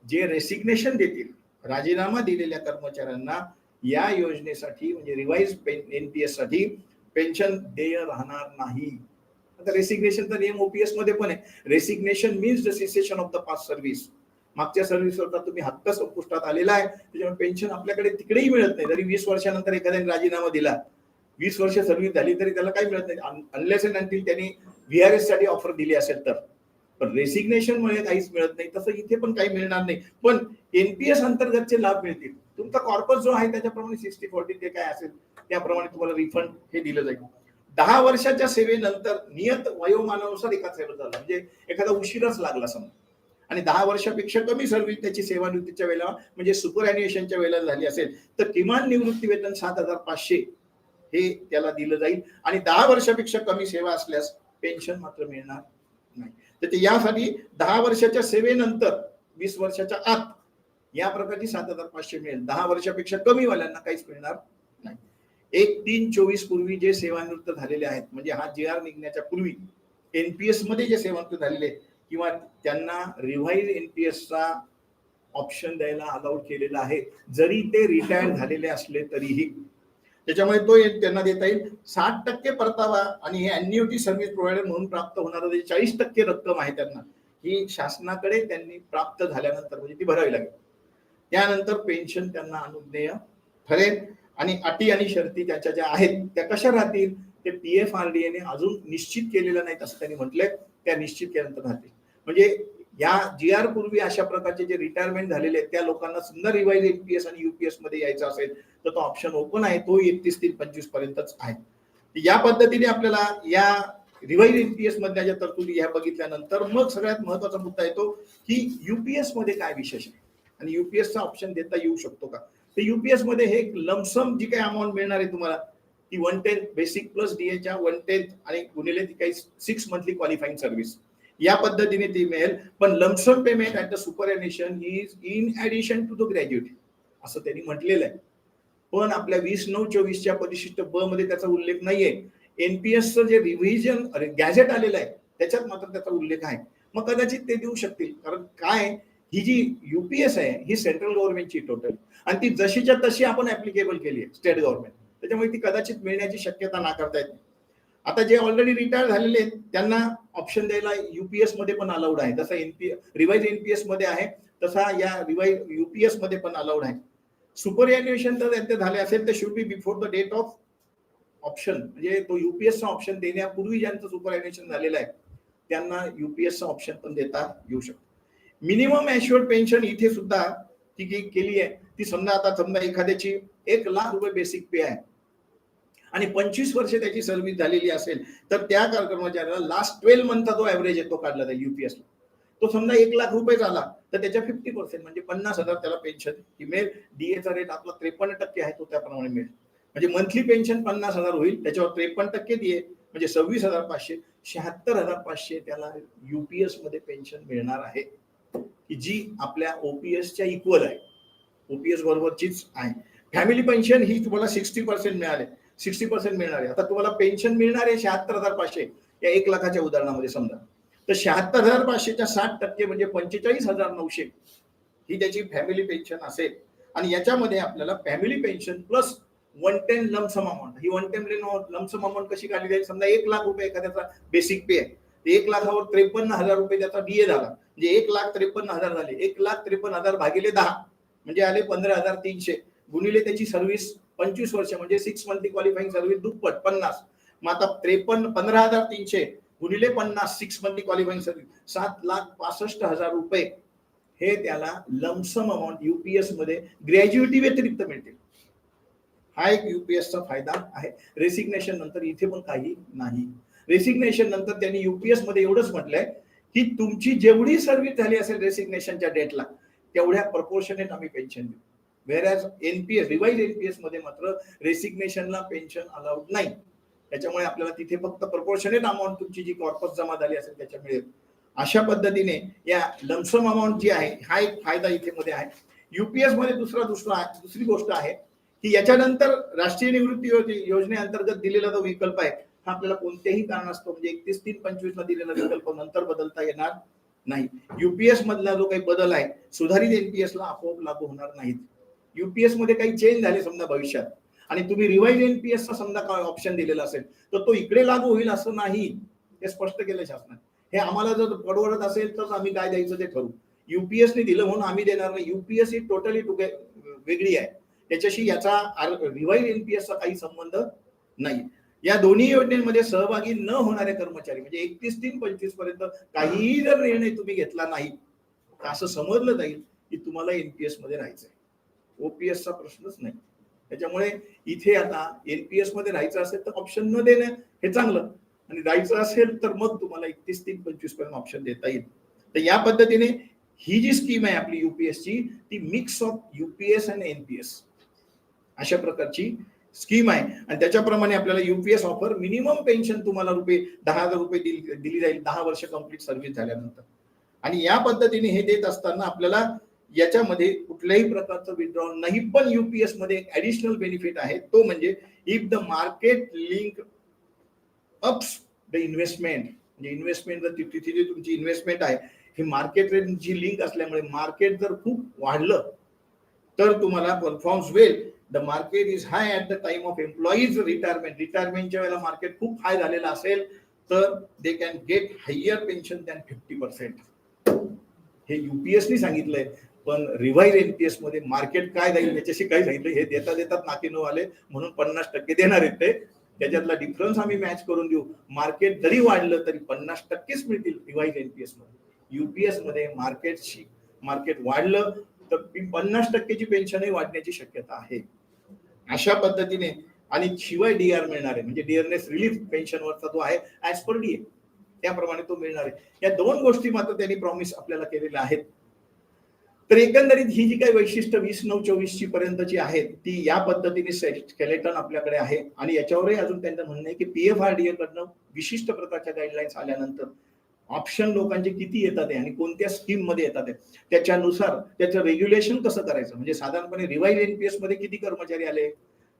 जे रेसिग्नेशन देतील, राजीनामा दिलेल्या कर्मचाऱ्यांना या योजनेसाठी म्हणजे रिवाइज एनपीएस साठी पेन्शन देय राहणार नाही. आता रेसिग्नेशनचा नियम ओपीएस मध्ये पण आहे. Resignation means the cessation of the past service. मागच्या सर्व्हिसवरचा तुम्ही हक्क संपुष्टात आलेला आहे, त्याच्यामुळे पेन्शन आपल्याकडे तिकडेही मिळत नाही. जरी 20 वर्षानंतर एखाद्याने राजीनामा दिला, 20 वर्ष सर्व्हिस झाली तरी त्याला काही मिळत नाही, अनलेस अँड अंटिल त्यांनी व्हीआरएस साठी ऑफर दिली असेल तर. पण रेसिग्नेशन मुळे काहीच मिळत नाही. तसं इथे पण काही मिळणार नाही, पण एनपीएस अंतर्गतचे लाभ मिळतील. तुमचा कॉर्पस जो आहे त्याच्याप्रमाणे 60-40 ते काय असेल त्याप्रमाणे तुम्हाला रिफंड हे दिलं जाईल. 10 वर्षाच्या सेवेनंतर नियत वयोमानानुसार एका सेवा झाला, म्हणजे एखादा उशीरच लागला समजा आणि 10 वर्षापेक्षा कमी सर्व्हिस त्याची सेवानिवृत्तीच्या वेळेला म्हणजे सुपर अॅन्युएशनच्या वेळेला झाली असेल तर किमान निवृत्ती वेतन 7,500 हे त्याला दिलं जाईल. आणि 10 वर्षापेक्षा कमी सेवा असल्यास पेन्शन मात्र मिळणार नाही. तर यासाठी 10 वर्षाच्या सेवेनंतर 20 वर्षाच्या आत या प्रकारची 7,500 मिळेल. 10 वर्षापेक्षा कमी वाल्यांना काहीच मिळणार नाही. 1/3/24 पूर्वी जे सेवानिवृत्त झालेले आहेत, म्हणजे हा जी आर निघण्याच्या पूर्वी एनपीएस मध्ये जे सेवानिवृत्त झालेले किंवा त्यांना रिवाइज एनपीएसचा ऑप्शन द्यायला अलाउड केलेला आहे, जरी ते रिटायर झालेले असले तरीही. त्याच्यामुळे तो त्यांना देता येईल. 60% परतावा आणि हे अॅन्युइटी सर्व्हिस प्रोव्हायडर म्हणून प्राप्त होणारं जे 40% रक्कम आहे त्यांना, ही शासनाकडे त्यांनी प्राप्त झाल्यानंतर म्हणजे ती भरावी लागेल. त्यानंतर पेन्शन त्यांना अनुज्ञेय ठरेल. आणि अटी आणि शर्ती त्याच्या ज्या आहेत त्या कशा राहतील, ते PFRDA ने अजून निश्चित केलेलं नाही असं त्यांनी म्हटलंय, त्या निश्चित केल्यानंतर राहतील. म्हणजे या जीआर पूर्वी अशा प्रकारचे जे रिटायरमेंट झालेले आहेत त्या लोकांना सुद्धा रिवाइज एनपीएस आणि युपीएस मध्ये यायचं असेल तर तो ऑप्शन ओपन आहे. तो 31/3/25 पर्यंतच आहे. या पद्धतीने आपल्याला या रिवाइज एनपीएस मधल्या ज्या तरतुदी ह्या बघितल्यानंतर मग सगळ्यात महत्वाचा मुद्दा येतो की युपीएस मध्ये काय विशेष आहे आणि युपीएसचा ऑप्शन देता येऊ शकतो का. तर युपीएस मध्ये हे लमसम जी काही अमाऊंट मिळणार आहे तुम्हाला ती 1/10 बेसिक प्लस डीएच्या 1/10 आणि गुणिले ती काही 6 मंथली क्वालिफाईंग सर्व्हिस या पद्धतीने ती मिळेल. पण lump sum payment at the superannuation is in addition to the gratuity असं त्यांनी म्हटलेलं आहे. पण आपल्या 20/9/24 परिशिष्ट ब मध्ये त्याचा उल्लेख नाहीये. एनपीएसचं जे रिव्हिजन गॅझेट आलेलं आहे त्याच्यात मात्र त्याचा उल्लेख आहे. मग कदाचित ते देऊ शकतील, कारण काय ही जी युपीएस आहे ही सेंट्रल गव्हर्नमेंटची टोटल आणि ती जशीच्या तशी आपण ऍप्लिकेबल केली आहे स्टेट गव्हर्नमेंट, त्याच्यामुळे ती कदाचित मिळण्याची शक्यता नाकारता येत नाही. आता जे ऑलरेडी रिटायर झालेले आहेत त्यांना ऑप्शन द्यायला युपीएस मध्ये पण अलाउड आहे. जसा रिवाइज एनपीएस मध्ये आहे तसा या रिवाइज युपीएस मध्ये पण अलाउड आहे. सुपर एन्युएशन जर त्यांचे झाले असेल तर should be before the date of option, म्हणजे तो युपीएसचा ऑप्शन देण्यापूर्वी ज्यांचं सुपर एन्युएशन झालेलं आहे त्यांना युपीएसचा ऑप्शन पण देता येऊ शकतो. मिनिमम ॲश्युअर्ड पेन्शन इथे सुद्धा ती केली आहे. ती समजा एखाद्याची 1 लाख रुपये बेसिक पे आहे आणि 25 वर्ष त्याची सर्व्हिस झालेली असेल तर त्या कर्मचाऱ्याला लास्ट 12 मंथचा जो ऍव्हरेज आहे तो काढला जाईल युपीएसला. तो समजा 1 लाख रुपये झाला तर त्याच्या 50% म्हणजे 50,000 त्याला पेन्शन मिळेल. डीएचा रेट आपला 53% आहे तो त्याप्रमाणे मिळेल. म्हणजे मंथली पेन्शन 50,000 होईल, त्याच्यावर 53% डीए म्हणजे 26,500, 76,500 त्याला युपीएस मध्ये पेन्शन मिळणार आहे की जी आपल्या ओपीएसच्या इक्वल आहे, ओपीएस बरोबरचीच आहे. फॅमिली पेन्शन ही तुम्हाला 60% मिळाले, 60% मिळणार आहे. आता तुम्हाला पेन्शन मिळणार आहे 76,500 या 1 लाखाच्या उदाहरणामध्ये समजा, तर 76,500च्या 60% म्हणजे 45,900 ही त्याची फॅमिली पेन्शन असेल. आणि याच्यामध्ये आपल्याला family pension plus 110 lump sum amount, ही 110 लमसम अमाऊंट कशी काढली जाईल? समजा 1,00,000 एखाद्याचा बेसिक पे आहे, 1,00,000वर 53,000 रुपये त्याचा डीए झाला, म्हणजे 1,53,000 झाले. 1,53,000 भागिले 10 म्हणजे आले 15,300 गुणिले त्याची सर्व्हिस 25 वर्ष म्हणजे 6 मंथली क्वालिफाईंग सर्व्हिस दुप्पट 50. मग आता 15,300 गुणिले 50 6 मंथली क्वालिफाईंग सर्व्हिस 7,65,000 रुपये हे त्याला लमसम अमाऊंट युपीएस मध्ये ग्रॅज्युएटी व्यतिरिक्त मिळतील. हा एक युपीएसचा फायदा आहे. रेसिग्नेशन नंतर इथे पण काही नाही. रेसिग्नेशन नंतर त्यांनी युपीएस मध्ये एवढंच म्हटलंय की तुमची जेवढी सर्व्हिस झाली असेल रेसिग्नेशनच्या डेटला तेवढ्या प्रपोर्शनेट आम्ही पेन्शन देऊ. व्हेरॅज एनपीएस रिवाइज एनपीएस मध्ये मात्र रेसिग्नेशनला पेन्शन अलाउड नाही. त्याच्यामुळे आपल्याला तिथे फक्त प्रपोर्शनेट अमाऊंट तुमची जी कॉर्पस जमा झाली असेल त्याच्या मिळेल. अशा पद्धतीने या लमसम अमाऊंट जी आहे हा एक फायदा इथे मध्ये आहे. युपीएस मध्ये दुसरी गोष्ट आहे की याच्यानंतर राष्ट्रीय निवृत्ती योजनेअंतर्गत दिलेला जो विकल्प आहे हा आपल्याला कोणत्याही कारणास्तव म्हणजे 31/3/25 ला दिलेला विकल्प नंतर बदलता येणार नाही. युपीएस मधला जो काही बदल आहे सुधारित एनपीएस ला आपोआप लागू होणार नाहीत. युपीएस मध्ये काही चेंज झाले समजा भविष्यात आणि तुम्ही रिवाइज एनपीएस चा समजा काय ऑप्शन दिलेला असेल तर तो इकडे लागू होईल असं नाही. हे स्पष्ट केलं शासनाने. हे आम्हाला जर परवडत असेल तर आम्ही काय द्यायचं ते ठरवू. युपीएसने दिलं म्हणून आम्ही देणार नाही. युपीएस ही टोटली वेगळी आहे. त्याच्याशी याचा रिवाइज एनपीएसचा काही संबंध नाही. या दोन्ही योजनेमध्ये सहभागी न होणारे कर्मचारी म्हणजे 31/3/25 पर्यंत काहीही जर निर्णय तुम्ही घेतला नाही असं समजलं जाईल की तुम्हाला एनपीएस मध्ये राहायचंय. ओपीएसचा प्रश्नच नाही. त्याच्यामुळे इथे आता एनपीएस मध्ये राहायचं असेल तर ऑप्शन न देणं हे चांगलं आणि जायचं असेल तर मग तुम्हाला 31/3/25 पर्यंत ऑप्शन देता येईल. तर या पद्धतीने ही जी स्कीम आहे आपली युपीएसची ती मिक्स ऑफ युपीएस आणि एनपीएस अशा प्रकारची स्कीम आहे. आणि त्याच्याप्रमाणे आपल्याला युपीएस ऑफर मिनिमम पेन्शन तुम्हाला 10,000 रुपये दिली जाईल 10 वर्ष कंप्लीट सर्व्हिस झाल्यानंतर. आणि या पद्धतीने हे देत असताना आपल्याला याच्यामध्ये कुठल्याही प्रकारचं विथड्रॉल नाही. पण युपीएस मध्ये एक ऍडिशनल बेनिफिट आहे तो म्हणजे if the market link ups the investment म्हणजे इन्व्हेस्टमेंट जर तिथे जी तुमची इन्व्हेस्टमेंट आहे ही मार्केट रेटची लिंक असल्यामुळे मार्केट जर खूप वाढलं तर तुम्हाला performs well. The market is high at the time of employees रिटायरमेंटच्या वेळेला मार्केट खूप हाय झालेलं असेल तर they can get higher pension than 50%. हे युपीएसनी सांगितलंय. पण रिवाइज एनपीएस मध्ये मार्केट काय जाईल याच्याशी काय सांगितलं हे देतात नाकीनो आले म्हणून 50% देणार आहेत ते. त्याच्यातला डिफरन्स आम्ही मॅच करून देऊ. मार्केट जरी वाढलं तरी 50%च मिळतील रिवाइज एनपीएस मध्ये. युपीएस मध्ये मार्केट वाढलं तर 50%ची पेन्शनही वाढण्याची शक्यता आहे. अशा पद्धतीने आणि शिवाय डीआर मिळणार आहे म्हणजे डिअरनेस रिलीफ पेन्शनवरचा जो आहे ऍज पर डीए त्याप्रमाणे तो मिळणार आहे. या दोन गोष्टी मात्र त्यांनी प्रॉमिस आपल्याला केलेल्या आहेत. तर एकंदरीत ही जी काही वैशिष्ट्य 20/9/24 पर्यंतची आहेत ती या पद्धतीने स्केलेटन आपल्याकडे आहे. आणि याच्यावरही अजून त्यांचं म्हणणं आहे की पीएफआरडीए कडनं विशिष्ट प्रकारच्या गाईडलाईन्स आल्यानंतर ऑप्शन लोकांचे किती येतात आणि कोणत्या स्कीम मध्ये येतात त्याच्यानुसार त्याचं रेग्युलेशन कसं करायचं म्हणजे साधारणपणे रिवाइज एनपीएस मध्ये किती कर्मचारी आले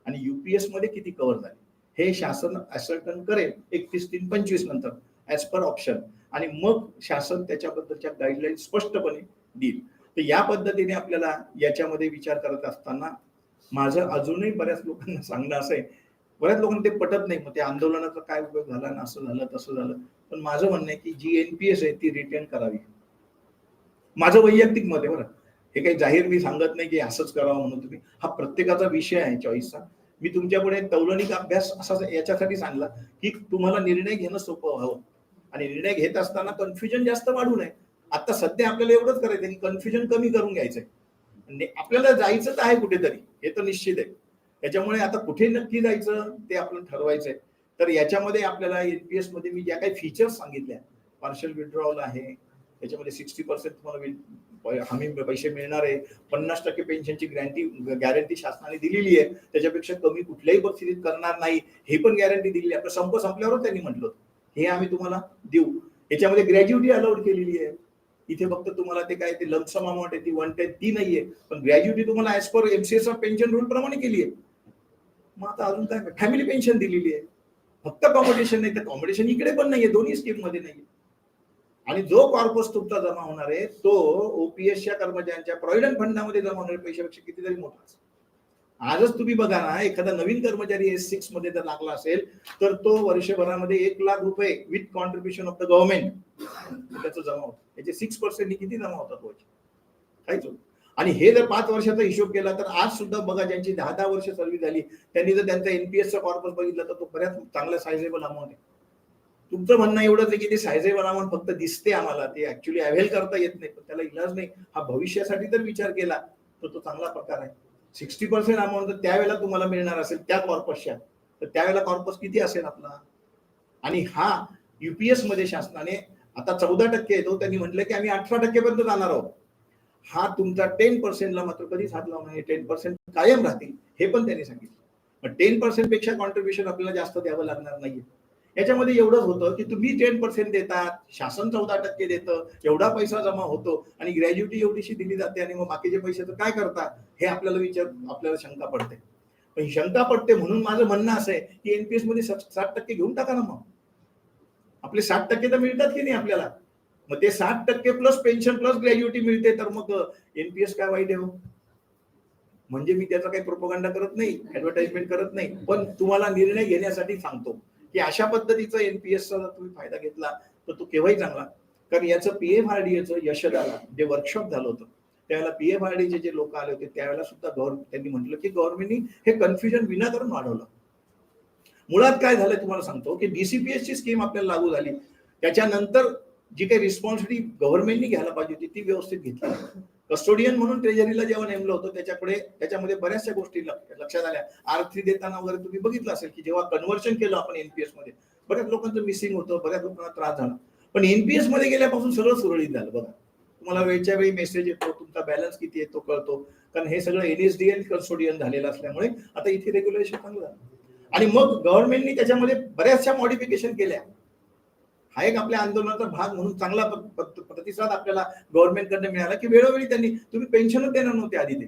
आणि युपीएस मध्ये किती कव्हर झाले हे शासन असर्टन करेल 31/3/25 नंतर ऍज पर ऑप्शन. आणि मग शासन त्याच्याबद्दलच्या गाईडलाईन स्पष्टपणे देईल. तर या पद्धतीने आपल्याला याच्यामध्ये विचार करत असताना माझं अजूनही बऱ्याच लोकांना सांगणं असं आहे. बऱ्याच लोकांना ते पटत नाही. मग ते आंदोलनाचा काय उपयोग झाला ना असं झालं तसं झालं. पण माझं म्हणणं आहे की जी एनपीएस आहे ती रिटेन करावी. माझं वैयक्तिक मत आहे बरं. हे काही जाहीर मी सांगत नाही की असंच करावं म्हणून. तुम्ही हा प्रत्येकाचा विषय आहे चॉईसचा. मी तुमच्यापुढे तौलनिक अभ्यास असा याच्यासाठी सांगला की तुम्हाला निर्णय घेणं सोपं व्हावं आणि निर्णय घेत असताना कन्फ्युजन जास्त वाढू नये. आता सध्या आपल्याला एवढंच करायचं की कन्फ्युजन कमी करून घ्यायचंय. आपल्याला जायचं तर आहे कुठेतरी हे तर निश्चित आहे. त्याच्यामुळे आता कुठे नक्की जायचं ते आपल्याला ठरवायचंय. तर याच्यामध्ये आपल्याला एनपीएस मध्ये मी ज्या काही फीचर्स सांगितल्या पार्शल विथड्रॉल आहे त्याच्यामध्ये 60% तुम्हाला हमी पैसे मिळणार आहे. 50% पेन्शनची गॅरंटी शासनाने दिलेली आहे. त्याच्यापेक्षा कमी कुठल्याही परिस्थितीत करणार नाही हे पण गॅरंटी दिलेली आहे. आपला संप संपल्यावर त्यांनी म्हटलं हे आम्ही तुम्हाला देऊ. याच्यामध्ये ग्रॅज्युटी अलाउड केलेली आहे. इथे फक्त तुम्हाला ते काय ते लमसम अमाऊंट आहे ती 110 ती नाहीये. पण ग्रॅज्युटी तुम्हाला as per MCS pension rule प्रमाणे केली आहे. मग आता अजून काय फॅमिली पेन्शन दिलेली आहे. फक्त कॉम्पिटिशन नाही तर कॉम्पिटिशन इकडे पण नाहीये दोन्ही स्कीम मध्ये नाहीये. आणि जो कॉर्पस तुमचा जमा होणार आहे तो ओपीएसच्या कर्मचाऱ्यांच्या प्रॉव्हिडंट फंडामध्ये जमा होणाऱ्या पैशापेक्षा कितीतरी मोठा असेल. आजच तुम्ही बघा ना, एखादा नवीन कर्मचारी S6 मध्ये जर लागला असेल तर तो वर्षभरामध्ये 1,00,000 रुपये with contribution of the government त्याचं जमा होतं. त्याचे 6% किती जमा होतात रोज? काहीच होत. आणि हे जर 5 वर्षाचा हिशोब केला तर आज सुद्धा बघा ज्यांची 10-10 वर्ष सर्व्हिस झाली त्यांनी जर त्यांचा एनपीएसचा कॉर्पस बघितला तर तो बऱ्याच चांगला सायझेबल अमाऊंट आहे. तुमचं म्हणणं एवढंच आहे की ते सायझेबल अमाऊंट फक्त दिसते आम्हाला, ते ऍक्च्युअली अवेल करता येत नाही, पण त्याला इलाज नाही. हा भविष्यासाठी जर विचार केला तर तो चांगला प्रकार आहे. 60% अमाऊंट जर त्यावेळेला तुम्हाला मिळणार असेल त्या कॉर्पसच्या, तर त्यावेळेला कॉर्पस किती असेल आपला? आणि हा युपीएस मध्ये शासनाने आता 14% येतो, त्यांनी म्हटलं की आम्ही 18% पर्यंत जाणार आहोत. हा तुमचा 10%ला मात्र कधीच हात लावणार नाही, 10% कायम राहतील हे पण त्यांनी सांगितलं. पण 10% पेक्षा कॉन्ट्रीब्युशन आपल्याला जास्त द्यावं लागणार नाहीये. याच्यामध्ये एवढंच होतं की तुम्ही 10% देतात, शासन 14% देतं, एवढा पैसा जमा होतो आणि ग्रॅज्युटी एवढीशी दिली जाते आणि मग बाकीचे पैसे तर काय करता हे आपल्याला शंका पडते. पण शंका पडते म्हणून माझं म्हणणं असं आहे की एनपीएस मध्ये 60% घेऊन टाका ना. मग आपले 60% तर मिळतात की नाही आपल्याला, मग ते 60% प्लस पेन्शन प्लस ग्रॅज्युटी मिळते, तर मग एनपीएस काय वाईट आहे हो? म्हणजे मी त्याचा काही प्रोपगंडा करत नाही, ऍडव्हर्टाइजमेंट करत नाही, पण तुम्हाला निर्णय घेण्यासाठी सांगतो की अशा पद्धतीचा एनपीएसचा जर तुम्ही फायदा घेतला तर तो केव्हाही चांगला. कारण याचं पीएफआरडीएचं यशदाला जे वर्कशॉप झालं होतं त्यावेळेला पीएफआरडीचे जे लोक आले होते त्यावेळेला सुद्धा त्यांनी म्हटलं की गव्हर्नमेंटनी हे कन्फ्युजन विनाकारण वाढवलं. मुळात काय झालं तुम्हाला सांगतो की डीसीपीएस ची स्कीम आपल्याला लागू झाली, त्याच्यानंतर जी काही रिस्पॉन्सिबिलिटी गव्हर्नमेंटनी घ्यायला पाहिजे होती ती व्यवस्थित घेतली. कस्टोडियन म्हणून ट्रेजरीला जेव्हा नेमलं होतं त्याच्यामध्ये बऱ्याचशा गोष्टी लक्षात आल्या. आर3 देताना वगैरे तुम्ही बघितलं असेल की जेव्हा कन्व्हर्शन केलं आपण एनपीएस मध्ये बऱ्याच लोकांचं मिसिंग होतं, बऱ्याच लोकांना त्रास झाला. पण एनपीएस मध्ये गेल्यापासून सगळं सुरळीत झालं. बघा तुम्हाला वेळच्या वेळी मेसेज येतो, तुमचा बॅलन्स किती येतो कळतो, कारण हे सगळं एनएसडीएल कस्टोडियन झालेलं असल्यामुळे आता इथे रेग्युलेशन चांगलं झालं. आणि मग गव्हर्नमेंटनी त्याच्यामध्ये बऱ्याचशा मॉडिफिकेशन केल्या. हा एक आपल्या आंदोलनाचा भाग म्हणून चांगला प्रतिसाद आपल्याला गव्हर्नमेंटकडनं मिळाला की वेळोवेळी त्यांनी, तुम्ही पेन्शनच देणार नव्हते आधी, ते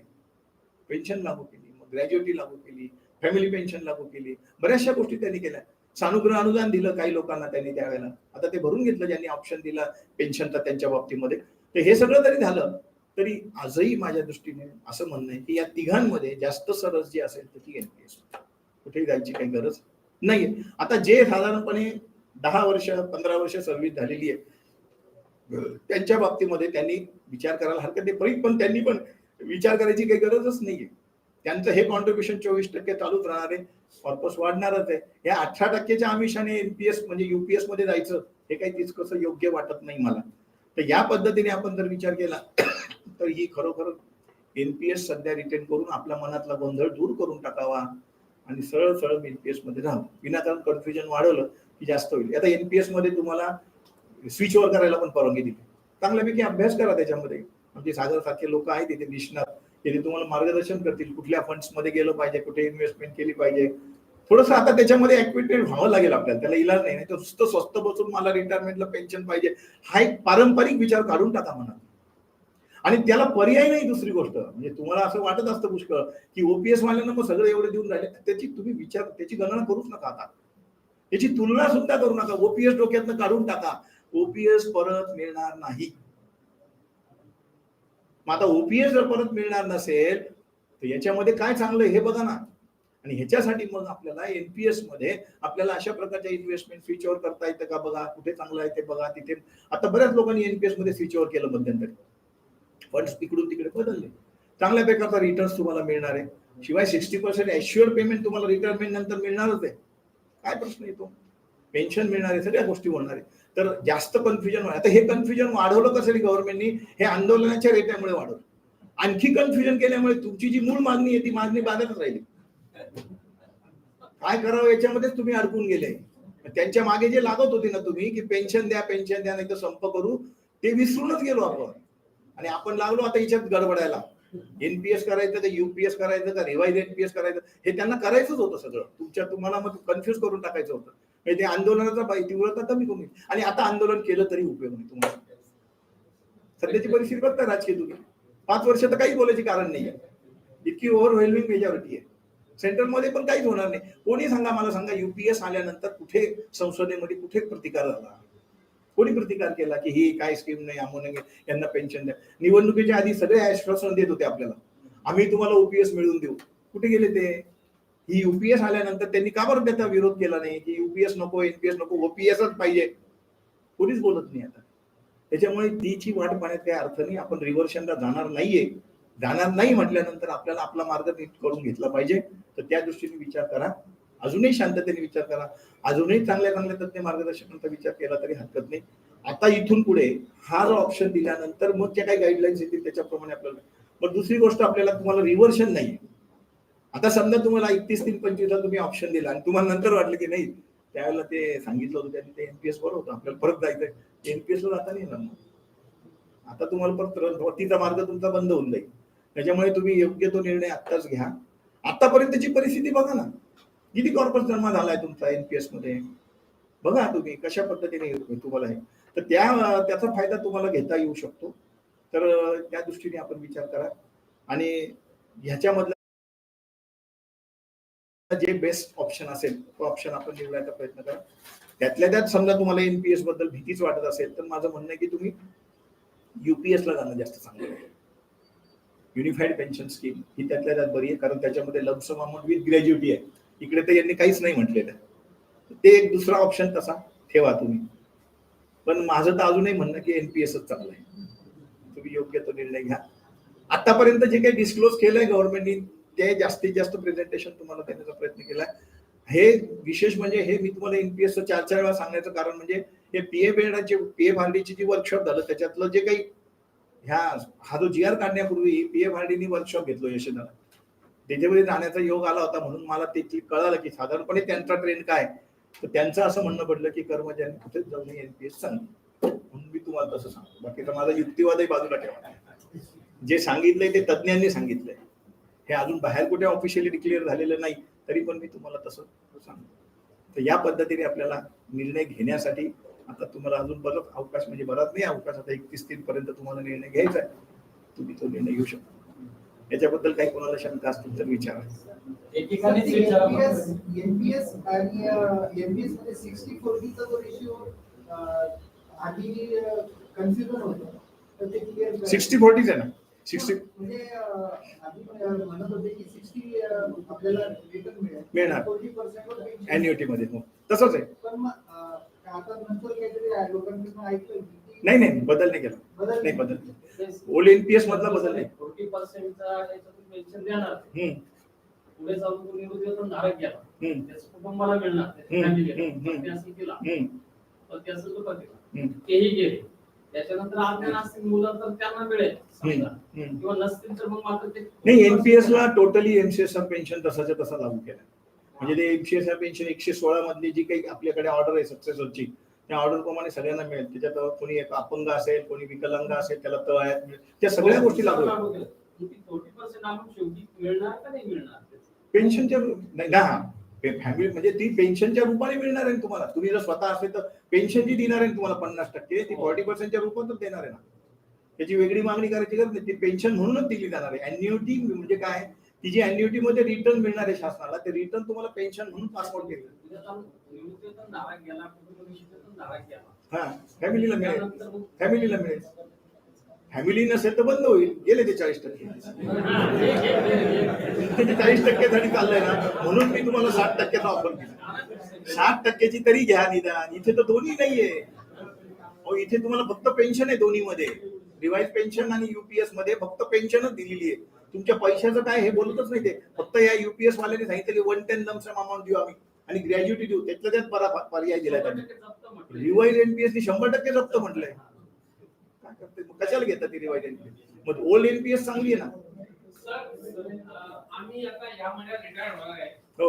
पेन्शन लागू केली, मग ग्रॅज्युटी लागू केली, फॅमिली पेन्शन लागू केली, बऱ्याचशा गोष्टी त्यांनी केल्या. सानुग्रह अनुदान दिलं काही लोकांना त्यांनी त्यावेळेला, आता ते भरून घेतलं ज्यांनी ऑप्शन दिला पेन्शनचा त्यांच्या बाबतीमध्ये. तर हे सगळं जरी झालं तरी आजही माझ्या दृष्टीने असं म्हणणं आहे की या तिघांमध्ये जास्त सरस जी असेल तर ती एनपीएस, कुठेही जायची काही गरज नाहीये. आता जे साधारणपणे 10 वर्ष 15 वर्ष सर्व्हिस झालेली आहे त्यांच्या बाबतीमध्ये त्यांनी विचार करायला हरकत नाही, पण त्यांनी पण विचार करायची काही गरजच नाहीये. त्यांचं हे कॉन्ट्रीब्युशन 24% चालूच राहणार आहे, कॉर्पस वाढणारच आहे. या 18%च्या आमिषाने एनपीएस म्हणजे युपीएस मध्ये जायचं हे काही तितकंसं योग्य वाटत नाही मला. तर या पद्धतीने आपण जर विचार केला तर ही खरोखर एनपीएस सध्या रिटेन करून आपल्या मनातला गोंधळ दूर करून टाकावा आणि सरळ सरळ एनपीएस मध्ये राहावं. विनाकारण कन्फ्युजन वाढवलं की जास्त होईल. आता एनपीएस मध्ये तुम्हाला स्विच ओव्हर करायला पण परवानगी दिली, चांगल्यापैकी अभ्यास करा त्याच्यामध्ये. म्हणजे सागर सारखे लोक आहेत तिथे निष्णात, तिथे तुम्हाला मार्गदर्शन करतील कुठल्या फंड्स मध्ये गेलं पाहिजे, कुठे इन्व्हेस्टमेंट केली पाहिजे. थोडंसं आता त्याच्यामध्ये ऍक्टिव्हेटेड व्हावं लागेल आपल्याला, त्याला इलाज नाही. तर नुसतं स्वस्त बसून मला रिटायरमेंटला पेन्शन पाहिजे हा एक पारंपरिक विचार काढून टाका म्हणा. आणि त्याला पर्याय नाही. दुसरी गोष्ट म्हणजे तुम्हाला असं वाटत असतं पुष्कळ की ओपीएस वाल्यांना मग सगळं एवढं देऊन राहिले, त्याची तुम्ही विचार त्याची गणना करूच नका, आता त्याची तुलना सुद्धा करू नका. ओपीएस डोक्यातनं काढून टाका, ओपीएस परत मिळणार नाही. मग आता ओपीएस जर परत मिळणार नसेल तर याच्यामध्ये काय चांगलं हे बघा ना. आणि ह्याच्यासाठी मग आपल्याला एनपीएस मध्ये आपल्याला अशा प्रकारच्या इन्व्हेस्टमेंट स्विच ओव्हर करता येतं का बघा, कुठे चांगलं आहे ते बघा. तिथे आता बऱ्याच लोकांनी एनपीएस मध्ये स्विच ओव्हर केलं मध्यंतरी, फंड्स इकडून तिकडे बदलले, चांगल्या प्रकारचा रिटर्न्स तुम्हाला मिळणार आहे. शिवाय 60% एश्युअर पेमेंट तुम्हाला रिटायरमेंट नंतर मिळणारच आहे. काय प्रश्न येतो, पेन्शन मिळणार आहे, सगळ्या गोष्टी होणार आहे. तर जास्त कन्फ्युजन. आता हे कन्फ्युजन वाढवलं कसं गव्हर्नमेंटनी, हे आंदोलनाच्या रेट्यामुळे वाढवलं. आणखी कन्फ्युजन केल्यामुळे तुमची जी मूळ मागणी आहे ती मागणी बाधतच राहिली. काय करावं याच्यामध्येच तुम्ही अडकून गेले. त्यांच्या मागे जे लागत होते ना तुम्ही की पेन्शन द्या नाही तर संप करू, ते विसरूनच गेलो आपण. आणि आपण लागलो आता याच्यात गडबडायला. एनपीएस करायचं का युपीएस करायचं का रिवाइज एनपीएस करायचं, हे त्यांना करायचंच होतं सगळं. तुम्हाला मग कन्फ्युज करून टाकायचं होतं. म्हणजे ते आंदोलनाचा तीव्रता कमी कमी. आणि आता आंदोलन केलं तरी उपयोग नाही तुम्हाला. सध्याची परिस्थिती बघता राजकीय तुम्ही 5 वर्ष तर काही बोलायची कारण नाहीये, इतकी ओव्हरवेल्मिंग मेजॉरिटी आहे. सेंट्रलमध्ये पण काहीच होणार नाही. कोणी सांगा, मला सांगा, युपीएस आल्यानंतर कुठे संसदेमध्ये कुठे प्रतिकार झाला? कोणी प्रतिकार केला की ही काय स्कीम नाही, आम्हाला यांना पेन्शन द्या? निवडणुकीच्या आधी सगळे आश्वासन देत होते आपल्याला, आम्ही तुम्हाला ओपीएस मिळवून देऊ. कुठे गेले ते? ही युपीएस आल्यानंतर त्यांनी का बरं त्याचा विरोध केला नाही की युपीएस नको, एनपीएस नको, ओपीएसच पाहिजे? कोणीच बोलत नाही आता. त्याच्यामुळे तीची वाट पाहण्यात काही अर्थ नाही. आपण रिव्हर्शनला जाणार नाहीये. जाणार नाही म्हटल्यानंतर आपल्याला आपला मार्ग नीट करून घेतला पाहिजे. तर त्या दृष्टीने विचार करा, अजूनही शांततेने विचार करा, अजूनही चांगल्या चांगल्या तज्ञ मार्गदर्शकांचा विचार केला तरी हरकत नाही. आता इथून पुढे हा जो ऑप्शन दिल्यानंतर मग त्या काही गाईडलाईन्स येतील त्याच्याप्रमाणे आपल्याला. मग दुसरी गोष्ट, आपल्याला तुम्हाला रिव्हर्शन नाही. आता समजा तुम्हाला 31/3/25 तुम्ही ऑप्शन दिला आणि तुम्हाला नंतर वाटलं की नाही त्यावेळेला ते सांगितलं होतं त्यांनी, ते एनपीएस बरं होतं, आपल्याला परत जायचंय, एनपीएस ला जाता नाही येणार. आता तुम्हाला परत वरतीचा मार्ग तुमचा बंद होऊन जाईल. त्याच्यामुळे तुम्ही योग्य तो निर्णय आत्ताच घ्या. आतापर्यंतची परिस्थिती बघा ना, किती कॉर्पस जन्म झालाय तुमचा एनपीएस मध्ये, बघा तुम्ही कशा पद्धतीने तुम्हाला आहे. तर त्याचा फायदा तुम्हाला घेता येऊ शकतो. तर त्या दृष्टीने आपण विचार करा आणि ह्याच्यामधलं जे बेस्ट ऑप्शन असेल तो ऑप्शन आपण निवडायचा प्रयत्न करा. त्यातल्या त्यात समजा तुम्हाला एनपीएस बद्दल भीतीच वाटत असेल तर माझं म्हणणं आहे की तुम्ही युपीएस ला जाणं जास्त चांगलं आहे. युनिफाईड पेन्शन स्कीम ही त्यातल्या त्यात बरी आहे, कारण त्याच्यामध्ये लमसम अमाऊंट विथ ग्रॅज्युटी आहे. इकडे तर यांनी काहीच नाही म्हटलेलं. ते एक दुसरा ऑप्शन तसा ठेवा तुम्ही. पण माझं तर अजूनही म्हणणं की एनपीएसच चांगलं आहे. तुम्ही योग्य तो निर्णय घ्या. आतापर्यंत जे काही डिस्क्लोज केलंय गव्हर्नमेंटनी ते जास्तीत जास्त प्रेझेंटेशन तुम्हाला देण्याचा प्रयत्न केलाय. हे विशेष म्हणजे हे मी तुम्हाला एनपीएस 4-4 वेळा सांगण्याचं कारण म्हणजे हे पीएफआरडीची जी वर्कशॉप झालं त्याच्यातलं जे काही हा जो जीआर काढण्यापूर्वी पीएफआरडीनी वर्कशॉप घेतलो यशदाला, त्याच्यामध्ये जाण्याचा योग आला होता. म्हणून मला ते कळालं की साधारणपणे त्यांचा ट्रेंड काय. तर त्यांचं असं म्हणणं पडलं की कर्मचाऱ्यांनी कुठेच जाऊन एनपीएस सांगितलं, म्हणून मी तुम्हाला तसं सांगतो. बाकी तर माझा युक्तिवादही बाजूला ठेवा. जे सांगितलंय ते तज्ज्ञांनी सांगितलंय. हे अजून बाहेर कुठे ऑफिशियली डिक्लेअर झालेलं नाही, तरी पण मी तुम्हाला तसं सांगतो. तर या पद्धतीने आपल्याला निर्णय घेण्यासाठी आता तुम्हाला अजून बरंच अवकाश, म्हणजे बराच नाही अवकाश, आता 31/3 पर्यंत तुम्हाला निर्णय घ्यायचा आहे. तुम्ही तो निर्णय घेऊ शकता. याच्याबद्दल काही कोणाला शंका असतील तर विचारा. एनपीएस आणि एनपीएस मध्ये 60-40 चा जो रेशिओ आधी कन्फ्युजन होतं, तर ते क्लिअर 60-40 आहे ना. 60 म्हणजे आधी म्हणत होते की 60 आपल्याला रिटर्न मिळणार 40% अॅन्युइटी मध्ये. हो तसंच आहे. पण मग आता नंतर काहीतरी लोकांनी ऐकलं नाही बदल नाही केला. नाही बदल. ओल्ड एनपीएस मधला बदल नाही. 40%चा पेन्शन देणार. पुढे जाऊन तुम्ही उद्योगातून धारक घ्या, त्याचं कुटुंबाला मिळणार, असं केला पण त्याचं तो केला तेही गेले. त्याच्यानंतर आपल्याला असतील मुलं तर त्यांना मिळेल किंवा नसतील तर मग मात्र ते नाही. एनपीएस ला टोटली एमसीएसआर पेन्शन तसाच्या तसा लागू केला. म्हणजे ते एमसीएसआर पेन्शन 116 मधली जी काही आपल्याकडे ऑर्डर आहे सक्सेसरची, त्या ऑर्डर प्रमाणे सगळ्यांना मिळेल. त्याच्यात कोणी एक अपंग असेल, कोणी विकलांग असेल, त्याला तळ्यात मिळेल, त्या सगळ्या गोष्टी लागू आहेत. 40% आपण शेवटी मिळणार का नाही मिळणार पेन्शनच्या नाही ना, फॅमिली म्हणजे ती पेन्शनच्या रूपाने मिळणार आहे तुम्हाला. तुम्ही जर स्वतः असेल तर पेन्शन जी देणार आहे तुम्हाला 50%, ती 40%च्या रूपातच देणार आहे ना. त्याची वेगळी मागणी करायची गरज नाही. ती पेन्शन म्हणूनच दिली जाणार आहे. अॅन्युइटी म्हणजे काय, ती जी अॅन्युइटी मध्ये रिटर्न मिळणार आहे शासनाला, ते रिटर्न तुम्हाला पेन्शन म्हणून पासआउट केलं. हा फॅमिलीला मिळेल. फॅमिलीला मिळेल. फॅमिली नसेल तर बंद होईल. गेले ते 40%. 40% साठी चाललंय ना, म्हणून मी तुम्हाला 60%चा ऑफर केला. 60%ची तरी घ्या निदान. इथे तर दोन्ही नाहीये. इथे तुम्हाला फक्त पेन्शन आहे दोन्ही मध्ये. रिवाइज पेन्शन आणि युपीएस मध्ये फक्त पेन्शनच दिलेली आहे. तुमच्या पैशाचं काय हे बोलतच नाही ते. फक्त या युपीएस वाल्याने सांगितलं की 110 लमसम अमाऊंट देऊ आम्ही आणि ग्रॅज्युटी देऊ. त्यातल्या त्यात पर्याय दिलाय त्यांनी. रिवाइज एनपीएस 100% जप्त म्हटलंय. कशाला घेतात ती रिवाइज एनपीएस? मग ओल्ड एनपीएस चांगली आहे ना. आम्ही आता या महिन्यात रिटायर होणार आहे. हो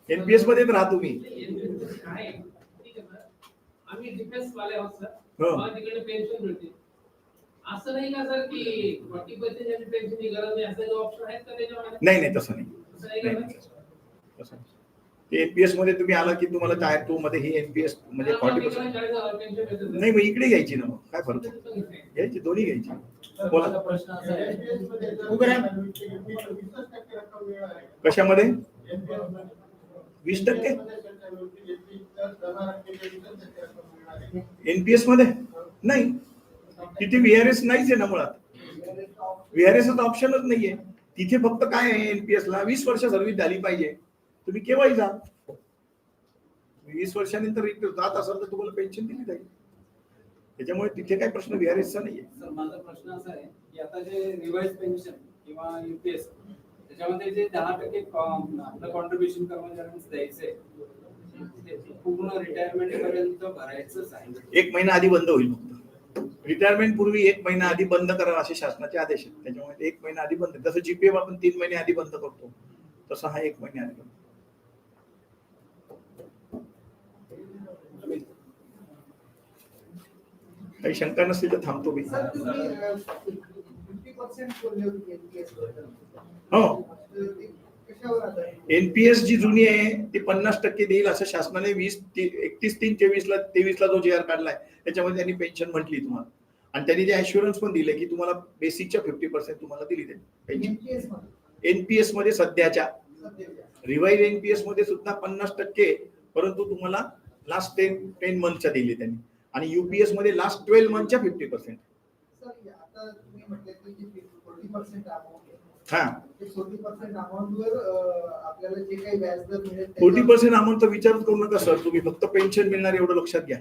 एनपीएस मध्ये राहा तुम्ही. आम्ही डिफेन्स वाले आहोत सर. मला तिकडे पेन्शन मिळते. असं नाही का सर की 40% पेन्शनची गरज नाही, असं जो ऑप्शन आहे का त्याच्यामध्ये? नाही तसं नाही. एनपीएस मध्ये तुम्ही आला की तुम्हाला टायर 2 मध्ये ही एनपीएस म्हणजे 40% नाही. मग इकडे घ्यायची ना. मग काय फरक घ्यायची, दोन्ही घ्यायची. बोला प्रश्न असा आहे कशामध्ये 20%. एनपीएस मध्ये नाही, तिथे व्हीआरएस नाहीच आहे ना मुळात. व्हीआरएस ऑप्शनच नाहीये तिथे. फक्त काय आहे, एनपीएस ला 20 वर्ष सर्व्हिस झाली पाहिजे. तुम्ही केव्हाही जा, 20 वर्षानंतर जात असाल तर तुम्हाला पेन्शन दिली जाईल. त्याच्यामुळे तिथे काही प्रश्न व्हीआरएसचा नाहीये. सर माझा प्रश्न असा आहे की आता जे रिवाइज पेन्शन किंवा यूपीएस त्याच्यामध्ये जे 10% आपलं कॉन्ट्रीब्युशन कर्मचाऱ्यांना द्यायचंय ते पूर्ण रिटायरमेंट पर्यंत भरायचंच आहे. 1 महिना आधी बंद होईल. फक्त रिटायरमेंट पूर्वी 1 महिना आधी बंद करा असे शासनाचे आदेश आहेत. त्याच्यामुळे 1 महिना आधी बंद. जसं जीपीएफ आपण 3 महिने आधी बंद करतो तसं हा 1 महिने आधी बंद. काही शंका नसतील तर थांबतो मी. सर तुम्ही 50% बोलले होते एनपीएस बद्दल. हो, ते कशावर आधारित? एनपीएस जी जुनी आहे ती 50% देईल असं शासनाने 31/3/23 ला जो जे आर काढलाय त्याच्यामध्ये त्यांनी पेन्शन म्हटली तुम्हाला. आणि त्यांनी जे ऍश्युरन्स पण दिले की तुम्हाला बेसिकच्या 50% तुम्हाला दिली जाईल पेन्शन. एनपीएस मध्ये एनपीएस मध्ये सध्याच्या सध्याच्या. रिवाइज एनपीएस मध्ये सुद्धा 50%, परंतु तुम्हाला लास्ट 10 मंथच्या दिली त्यांनी. आणि युपीएस मध्ये लास्ट 12 मंथच्या 50%. सर आता तुम्ही म्हटलं की जे 40% अमाउंट आहे हा, ते 40% अमाउंट वर आपल्याला जे काही व्याजदर मिळेल 40% अमाऊंटचा विचारच करू नका सर. तुम्ही फक्त पेन्शन मिळणार एवढं लक्षात घ्या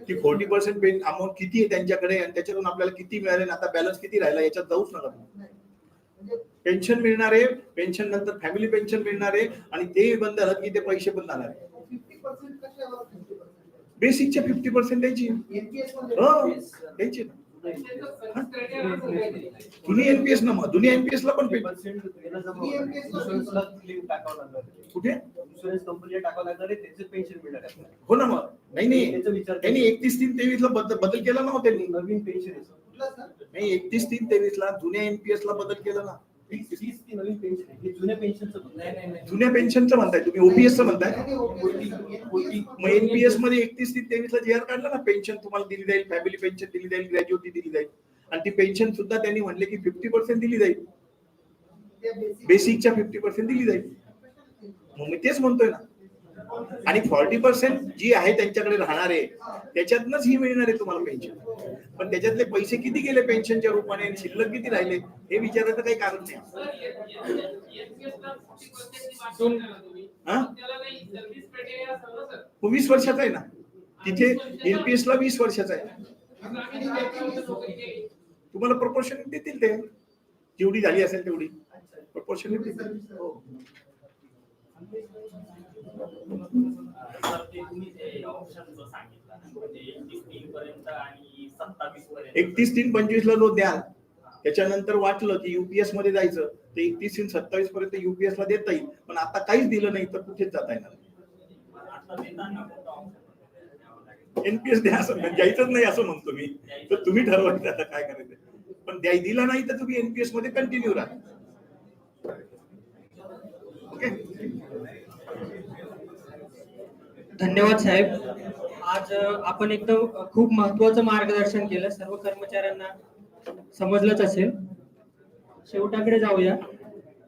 की 40% अमाऊंट किती आहे त्यांच्याकडे आणि त्याच्यातून आपल्याला किती मिळाले आणि आता बॅलन्स किती राहिला याच्यात जाऊच नका तुम्ही. म्हणजे पेन्शन मिळणार आहे, पेन्शन नंतर फॅमिली पेन्शन मिळणार आहे आणि ते बंद झालं की ते पैसे पण जाणार आहे. 50% कशावर 50%? बेसिकच्या 50% द्यायची. एनपीएस मध्ये हो द्यायची ना. जुनी एनपीएस ना, मग जुनी एनपीएस ला पण कुठे कंपनीला टाकावं लागणार आहे त्याचे पेन्शन मिळणार आहे. हो ना. मग नाही त्याचा विचार त्यांनी 31/3/23 ला बदल केला ना. मग त्यांनी नवीन पेन्शन आहे. कुठला सर? नाही 31/3/23 ला जुन्या एनपीएस ला बदल केला ना. हीच ती नवीन पेन्शन आहे. हे जुन्या पेन्शनचं जुन्या पेन्शनचं म्हणताय तुम्ही, ओपीएसचं म्हणताय. मग एनपीएस मध्ये 31/3/23 ला जे आर काढला ना, पेन्शन तुम्हाला दिली जाईल, फॅमिली पेन्शन दिली जाईल, ग्रॅज्युएटी दिली जाईल. आणि ती पेन्शन सुद्धा त्यांनी म्हणले की 50% दिली जाईल, बेसिकच्या 50% दिली जाईल. मग मी तेच म्हणतोय ना. आणि 40% जी आहे त्यांच्याकडे राहणार आहे त्याच्यातनच ही मिळणार आहे तुम्हाला पेन्शन. पण त्याच्यातले पैसे किती गेले पेन्शनच्या रूपाने आणि शिल्लक किती राहिले हे विचारायचं काही कारण नाही. हा, 20 वर्षाचा आहे ना तिथे. एनपीएस ला 20 वर्षाचा आहे. तुम्हाला प्रपोर्शन देतील ते, जेवढी झाली असेल तेवढी प्रपोर्शन देतील. हो. सर ते तुम्ही ते ऑप्शनचं सांगितलं ना, म्हणजे 31 पर्यंत आणि 27 पर्यंत. 31/3/25 ला जो द्याल त्याच्यानंतर वाटलं की युपीएस मध्ये जायचं ते 31/27 पर्यंत युपीएस ला देता येईल. पण आता काहीच दिलं नाही तर कुठेच जाता येणार. आता देताना कोणतं option द्यावं लागेल? एनपीएस द्या असं द्यायचंच नाही असं म्हणतो मी. तर तुम्ही ठरवायचं आता काय करायचं. पण दिला नाही तर तुम्ही एनपीएस मध्ये कंटिन्यू राहा. ओके. धन्यवाद साहेब. आज आपण एकदम खूप महत्त्वाचं मार्गदर्शन केलं. सर्व कर्मचाऱ्यांना समजलंच असेल. शेवटाकडे जाऊया.